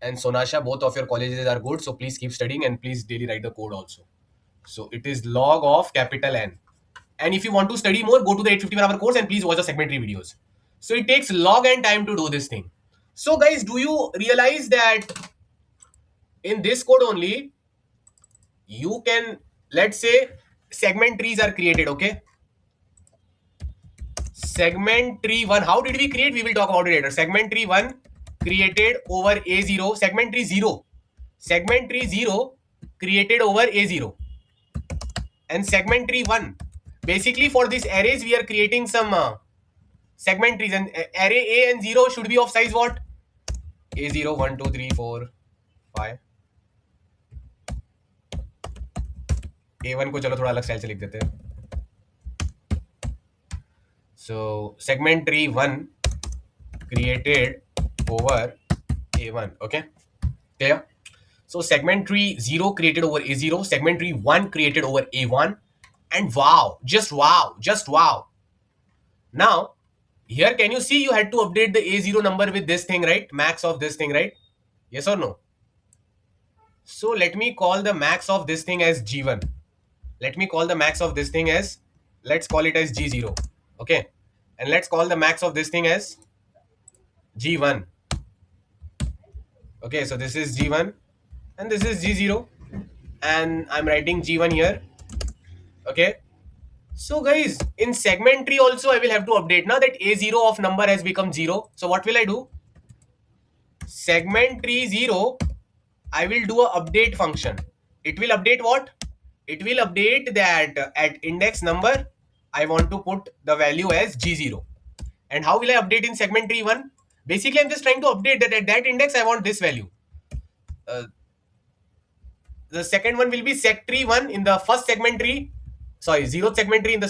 and Sonasha, both of your colleges are good. So please keep studying and please daily write the code also. So it is log of capital N. And if you want to study more, go to the 851 hour course and please watch the segment tree videos. So it takes log N time to do this thing. So guys, do you realize that in this code only, you can, let's say, segment trees are created, okay? Segment tree 1, how did we create? We will talk about it later. Segment tree 1 created over A0. Segment tree 0 created over A0. And segment tree 1. Basically, for these arrays, we are creating some segment trees. And array A and 0 should be of size what? A0, 1, 2, 3, 4, 5. A1 को चलो थोड़ा अलग style से लिख देते हैं. So segment tree 1 created over A1. Okay, clear? So segment tree 0 created over A0, segment tree 1 created over A1, and wow, just wow. Now here, can you see you had to update the A0 number with this thing, right? Max of this thing, right? Yes or no? So let me call the max of this thing as G1. Let's call it as G0. Okay, and let's call the max of this thing as G1. Okay, so this is G1 and this is G0 and I'm writing G1 here. Okay, so guys, in segment tree also I will have to update now that A0 of number has become 0. So what will I do? Segment tree 0, I will do a update function. It will update what? It will update that at index number I want to put the value as G0. And how will I update in segment tree 1? Basically, I'm just trying to update that at that index I want this value. The second one will be seg tree 1 in the first segment tree. Sorry, 0th segment tree in the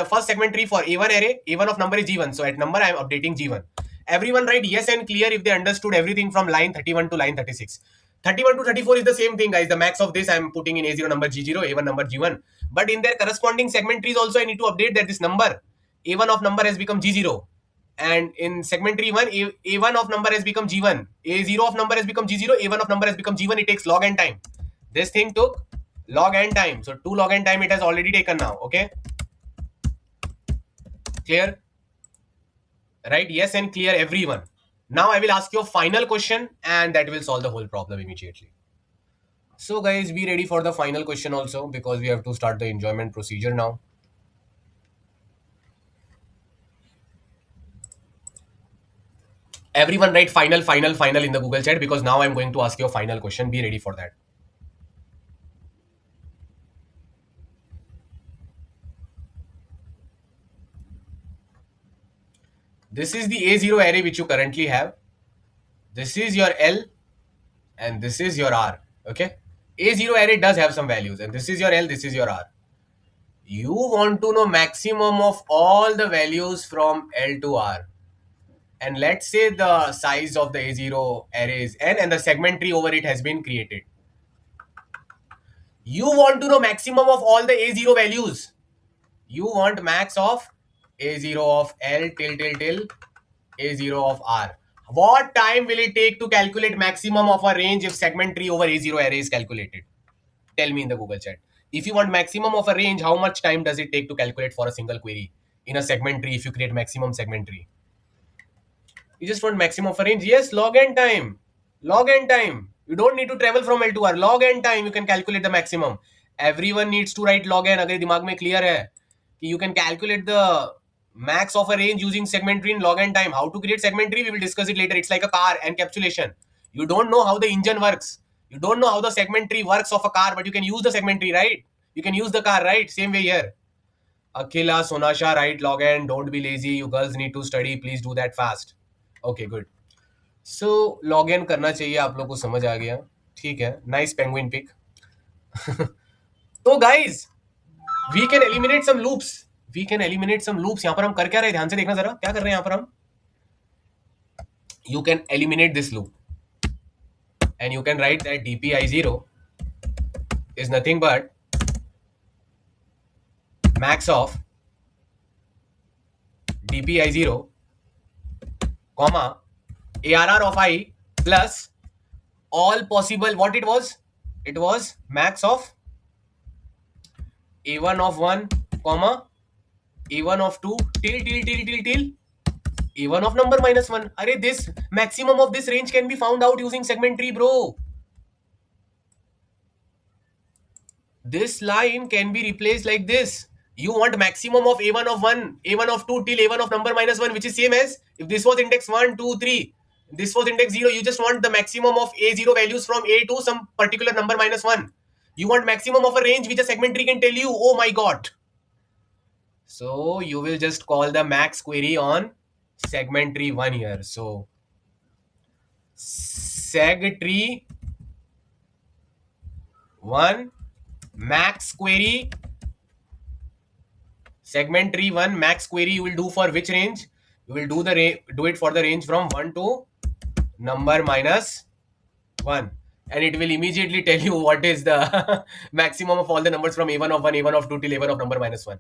first segment tree for A1 array. A1 of number is G1. So at number I am updating G1. Everyone write yes and clear if they understood everything from line 31 to line 36. 31 to 34 is the same thing, guys. The max of this I am putting in A0 number G0, A1 number G1. But in their corresponding segment trees also I need to update that this number A1 of number has become G0. And in segment tree 1, A1 of number has become G1. A0 of number has become G0. A1 of number has become G1. It takes log n time. This thing took log n time. So 2 log n time it has already taken now. Okay, clear? Right? Yes, and clear everyone. Now I will ask you a final question and that will solve the whole problem immediately. So guys, be ready for the final question also because we have to start the enjoyment procedure now. Everyone write final, final, final in the Google chat because now I'm going to ask you a final question. Be ready for that. This is the A0 array which you currently have. This is your L and this is your R. Okay. A0 array does have some values and this is your L, this is your R. You want to know maximum of all the values from L to R. And let's say the size of the A0 array is N and the segment tree over it has been created. You want to know maximum of all the A0 values. You want max of A0 of L till A0 of R. What time will it take to calculate maximum of a range if segment tree over A0 array is calculated? Tell me in the Google chat. If you want maximum of a range, how much time does it take to calculate for a single query in a segment tree if you create maximum segment tree? You just want maximum of a range? Yes, log n time. Log n time. You don't need to travel from L to R. Log n time, you can calculate the maximum. Everyone needs to write log n. अगर दिमाग में clear है कि you can calculate the max of a range using segment tree in log n time. How to create segment tree? We will discuss it later. It's like a car encapsulation. You don't know how the engine works. You don't know how the segment tree works of a car, but you can use the segment tree, right? You can use the car, right? Same way here. Akhila, Sonasha, write log n. Don't be lazy. You girls need to study. Please do that fast. Okay, good. So log in करना चाहिए, आप लोग को समझ आ गया, ठीक है. Nice penguin pic. तो guys we can eliminate some loops. यहाँ पर हम कर क्या रहे हैं, ध्यान से देखना जरा, क्या कर रहे हैं यहाँ पर हम. You can eliminate this loop and you can write that dpi0 is nothing but max of dpi0 comma arr of I plus all possible, what it was max of a1 of 1 comma a1 of 2 till a1 of number minus 1. Array, this maximum of this range can be found out using segment tree, bro. This line can be replaced like this. You want maximum of a1 of 1, a1 of 2 till a1 of number minus 1, which is same as if this was index 1, 2, 3, this was index 0. You just want the maximum of a0 values from a to some particular number minus 1. You want maximum of a range which a segment tree can tell you. Oh my god. So you will just call the max query on segment tree 1 here. So seg tree 1 max query, segment tree 1 max query you will do for which range? You will do it for the range from 1 to number minus 1, and it will immediately tell you what is the maximum of all the numbers from a1 of 1, a1 of 2 till a1 of number minus 1.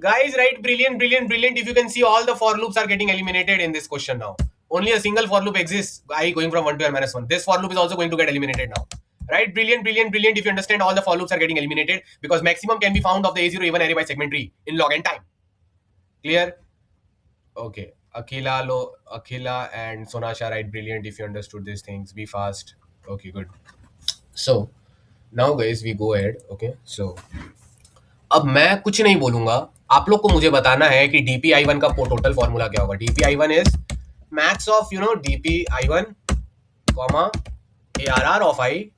Guys, right? Brilliant. If you can see, all the for loops are getting eliminated in this question now. Only a single for loop exists, I going from 1 to n minus 1. This for loop is also going to get eliminated now. Right? Brilliant. If you understand, all the for loops are getting eliminated because maximum can be found of the A0 A1 array by segment tree in log n time. Clear? Okay. Akhila and Sonasha, right? Brilliant. If you understood these things, be fast. Okay, good. So now guys, we go ahead. Okay. So अब मैं कुछ नहीं बोलूंगा, आप लोग को मुझे बताना है कि dpi1 का टोटल फॉर्मूला क्या होगा. dpi1 is max of dpi1 comma arr of I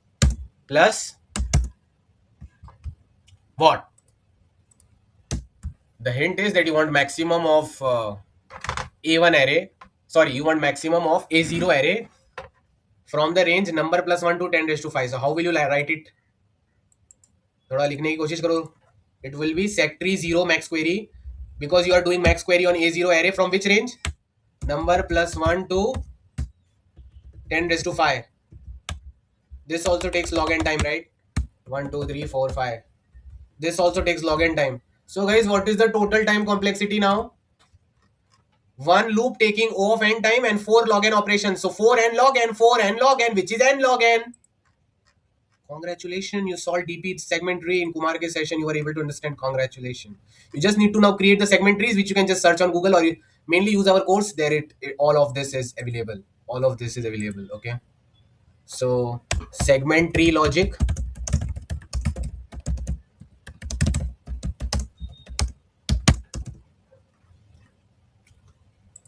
plus what? The hint is that you want maximum of a1 array, sorry, you want maximum of a0 array from the range number plus 1 to 10 raised to 5. So how will you write it? थोड़ा लिखने की कोशिश करो. It will be seg tree 0 max query because you are doing max query on a0 array from which range? Number plus 1 to 10 raised to 5. This also takes log n time, right? 1, 2, 3, 4, 5. This also takes log n time. So guys, what is the total time complexity now? One loop taking O of n time and 4 log n operations. So 4 n log n, 4 n log n, which is n log n. Congratulations, you solved DP segment tree in Kumar ke session. You were able to understand. Congratulations. You just need to now create the segment trees, which you can just search on Google, or you mainly use our course. There, all of this is available. All of this is available. Okay. So segment tree logic.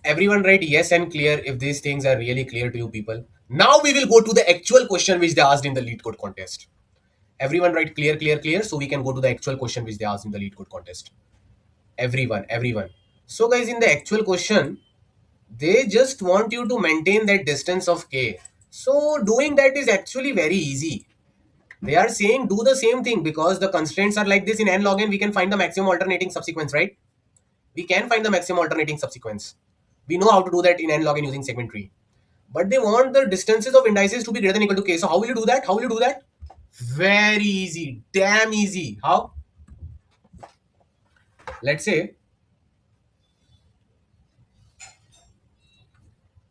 Everyone write yes and clear if these things are really clear to you people. Now we will go to the actual question which they asked in the lead code contest. Everyone write clear, clear, clear, so we can go to the actual question which they asked in the lead code contest. Everyone. So guys, in the actual question, they just want you to maintain that distance of k. So doing that is actually very easy. They are saying do the same thing because the constraints are like this. In n log n, we can find the maximum alternating subsequence, right? We can find the maximum alternating subsequence. We know how to do that in n log n using segment tree. But they want the distances of indices to be greater than equal to k. So how will you do that? How will you do that? Very easy. Damn easy. How? Let's say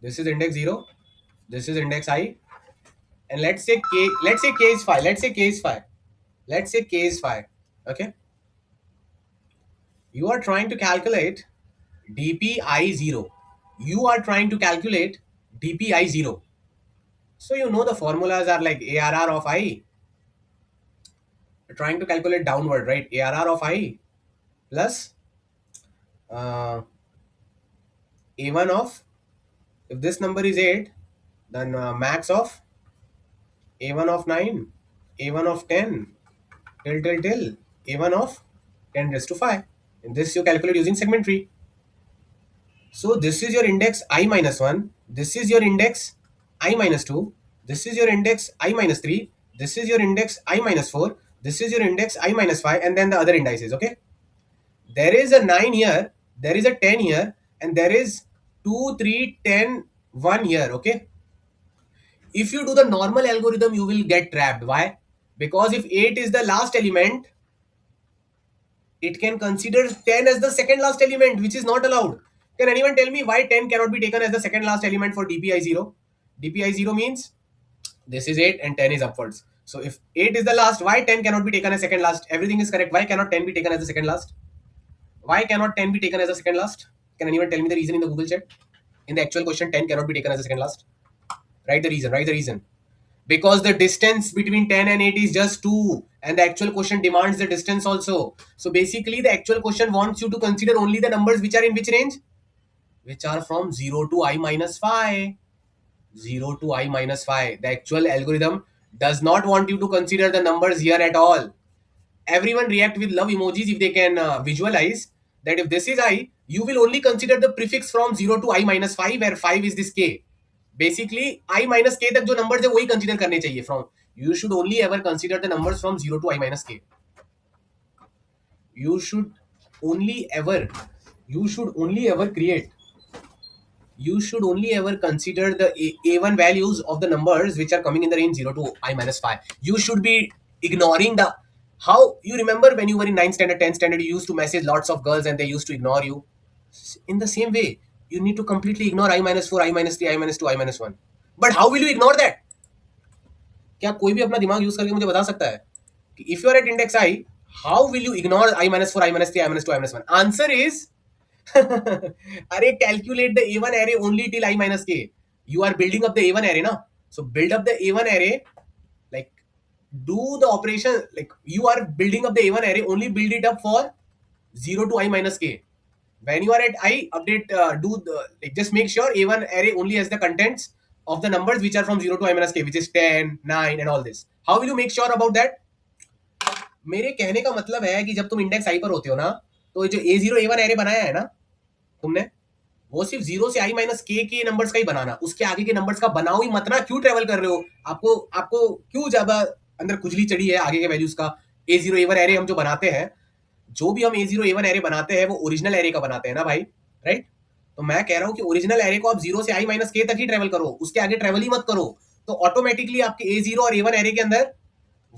this is index 0. This is index I. And let's say k is 5. Let's say k is 5. Okay. You are trying to calculate dpi0. You are trying to calculate dpi0. So you know the formulas are like ARR of I. You're trying to calculate downward, right? ARR of I plus uh, A1 of, if this number is 8, then max of A1 of 9, A1 of 10, till A1 of 10 raised to 5. And this you calculate using segment tree. So this is your index I minus 1. This is your index I minus 2. This is your index I minus 3. This is your index I minus 4. This is your index I minus 5. And then the other indices, okay? There is a 9 here. There is a 10 here. And there is 2, 3, 10, 1 here, okay? If you do the normal algorithm, you will get trapped. Why? Because if 8 is the last element, it can consider 10 as the second last element, which is not allowed. Can anyone tell me why 10 cannot be taken as the second last element for DPI0? DPI0 means this is 8 and 10 is upwards. So if 8 is the last, why 10 cannot be taken as second last? Everything is correct. Why cannot 10 be taken as the second last? Why cannot 10 be taken as the second last? Can anyone tell me the reason in the Google chat? In the actual question, 10 cannot be taken as the second last. Write the reason. Because the distance between 10 and 8 is just 2, and the actual question demands the distance also. So basically the actual question wants you to consider only the numbers which are in which range? Which are from 0 to I minus 5. 0 to I minus 5. The actual algorithm does not want you to consider the numbers here at all. Everyone react with love emojis if they can visualize that if this is I, you will only consider the prefix from 0 to I minus 5, where 5 is this k. Basically I minus k तक जो numbers है वही consider करने चाहिए. From you should only ever consider the numbers from 0 to I minus k. You should only ever consider the A1 values of the numbers which are coming in the range 0 to I minus 5. You should be ignoring the, how you remember when you were in 9th standard, 10th standard, you used to message lots of girls and they used to ignore you. In the same way, you need to completely ignore I minus 4, I minus 3, I minus 2, I minus 1. But how will you ignore that? क्या कोई भी अपना दिमाग use करके मुझे बता सकता है कि if you are at index I, how will you ignore I minus 4, I minus 3, I minus 2, I minus 1? Answer is अरे calculate the A1 array only till I minus k. You are building up the A1 array ना, so build up the A1 array, like do the operation, like you are building up the A1 array, only build it up for 0 to I minus k. When you are at I, update, just make sure A1 array only has the contents of the numbers which are from 0 to I minus k, which is 10, 9 and all this. How will you make sure about that? मेरे कहने का मतलब है कि जब तुम index आई पर होते हो ना, तो जो A0 A1 array बनाया है ना तुमने, वो सिर्फ 0 से I minus k के नंबर्स का ही बनाना, उसके आगे के नंबर्स का बनाओ ही मत ना. क्यों ट्रेवल कर रहे हो? आपको क्यों ज्यादा अंदर खुजली चढ़ी है आगे के वैल्यूज का? A0 A1 array हम जो बनाते हैं, जो भी हम A0 A1 एरे बनाते हैं वो ओरिजिनल एरे का बनाते हैं ना भाई, राइट? तो मैं कह रहा हूं कि ओरिजिनल एरे को आप 0 से I minus k तक ही ट्रेवल करो, उसके आगे ट्रेवल ही मत करो. तो ऑटोमेटिकली आपके A0 और A1 एरे के अंदर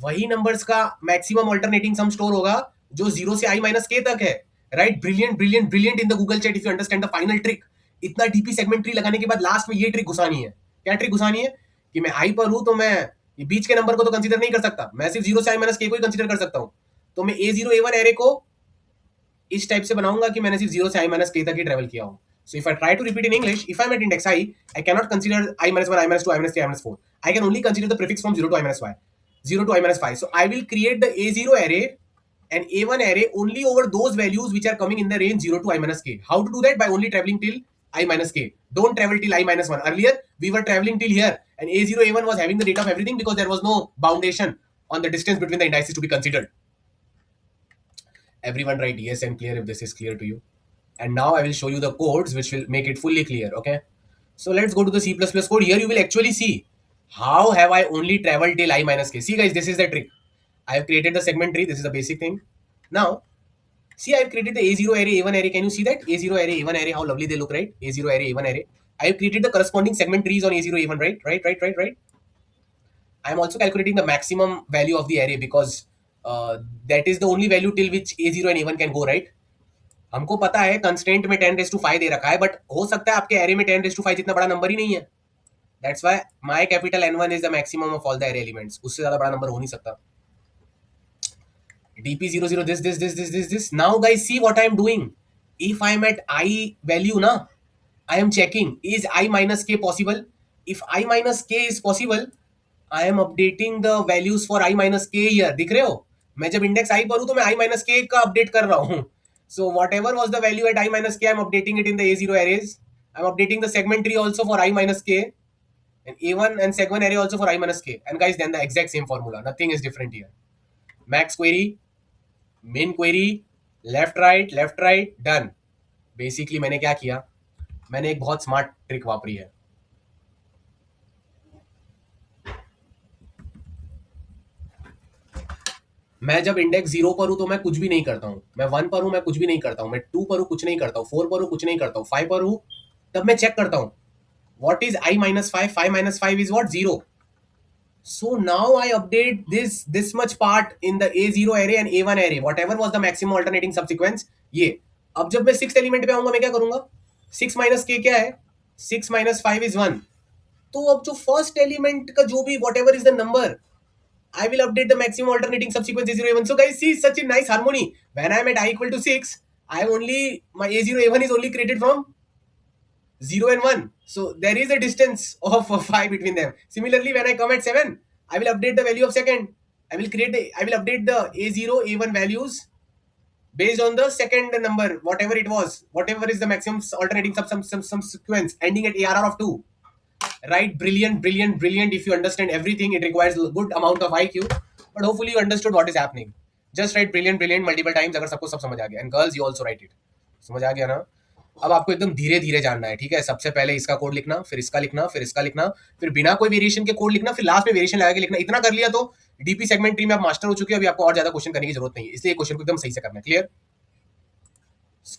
वही नंबर्स का मैक्सिमम अल्टरनेटिंग सम स्टोर होगा जो 0 से I minus k तक है, right? Brilliant in the Google chat if you understand the final trick. इतना डीपी सेगमेंट ट्री लगाने के बाद लास्ट में ये ट्रिक घुसानी है. क्या ट्रिक घुसानी है? कि मैं I पर हूं तो मैं ये बीच के नंबर को तो कंसीडर नहीं कर सकता, मैं सिर्फ 0 से i माइनस k को ही कंसीडर कर सकता हूं। तो मैं a0 a1 एरे को इस टाइप से बनाऊंगा कि मैंने सिर्फ 0 से i माइनस k तक ही ट्रेवल किया हो। So if I try to repeat in English, if I'm at index I cannot consider I minus 1, I minus 2, I minus 3, I minus 4. I can only consider the prefix from 0 to I minus y, 0 to I minus 5. So I will create the A0 array and A1 array only over those values which are coming in the range 0 to I minus k. How to do that? By only traveling till I minus k. Don't travel till I minus 1. Earlier, we were traveling till here and A0, A1 was having the data of everything because there was no boundation on the distance between the indices to be considered. Everyone write yes and clear if this is clear to you. And now I will show you the codes which will make it fully clear. Okay, so let's go to the C++ code. Here you will actually see how have I only traveled till I minus k. See guys, this is the trick. I have created the segment tree. This is the basic thing. Now see, I have created the A0 array, A1 array. Can you see that? A0 array, A1 array, how lovely they look, right? A0 array, A1 array. I have created the corresponding segment trees on A0, A1, right? I am also calculating the maximum value of the array because that is the only value till which A0 and A1 can go, right? हमको पता है constant में 10⁵ दे रखा है, but हो सकता है आपके एरे में 10⁵ इतना बड़ा नंबर ही नहीं है। That's why my capital N1 is the maximum of all the array elements. उससे ज्यादा बड़ा नंबर हो नहीं सकता। dp00 this. Now guys, see what I am doing. If I am at I value na, I am checking is I minus k possible. If I minus k is possible, I am updating the values for I minus k here. दिख रहे हो? मैं जब index I पर हूं तो मैं I minus k का अपडेट कर रहा हूं। So whatever was the value at I minus k, I'm updating it in the A0 arrays. I'm updating the segment tree also for I minus k, and A1 and seg1 array also for I minus k. And guys, then the exact same formula. Nothing is different here. Max query, min query, left right, done. Basically मैंने क्या किया? मैंने एक बहुत smart trick वापरी है। मैं जब index 0 पर हूं तो मैं कुछ भी नहीं करता हूं, मैं 1 पर हूं मैं कुछ भी नहीं करता हूं, मैं 2 पर हूं कुछ नहीं करता हूं, 4 पर हूं कुछ नहीं करता हूं, 5 पर हूं तब मैं चेक करता हूं what is I minus 5. 5 minus 5 is what? 0. So now I update this much part in the A0 array and A1 array, whatever was the maximum alternating subsequence. ये अब जब मैं 6th एलिमेंट पे आऊंगा मैं क्या करूंगा? 6 minus k क्या है? 6 minus 5 is 1. तो अब जो फर्स्ट एलिमेंट का जो भी whatever is the number, I will update the maximum alternating subsequence A0 A1. So guys, see such a nice harmony. When I am at I equal to 6, my A0 A1 is only created from 0 and 1. So there is a distance of 5 between them. Similarly, when I come at 7, I will update the value of second. I will update the A0 A1 values based on the second number, whatever it was, whatever is the maximum alternating subsequence ending at ARR of 2. Right? Brilliant. If you understand everything, it requires a good amount of IQ, but hopefully you understood what is happening. Just write brilliant multiple times अगर सबको सब समझ आ गया, and girls you also write it. समझ आ गया ना? अब आपको एकदम धीरे धीरे जानना है, ठीक है? सबसे पहले इसका कोड लिखना, फिर इसका लिखना, फिर इसका लिखना, फिर बिना कोई वेरिएशन के कोड लिखना, फिर लास्ट में वेरिएशन लगा के लिखना। इतना कर लिया तो डीपी सेगमेंट ट्री में आप मास्टर हो चुके हो। अभी आपको और ज्यादा क्वेश्चन करने की जरूरत नहीं है, इसलिए क्वेश्चन को एकदम सही से करना है। क्लियर?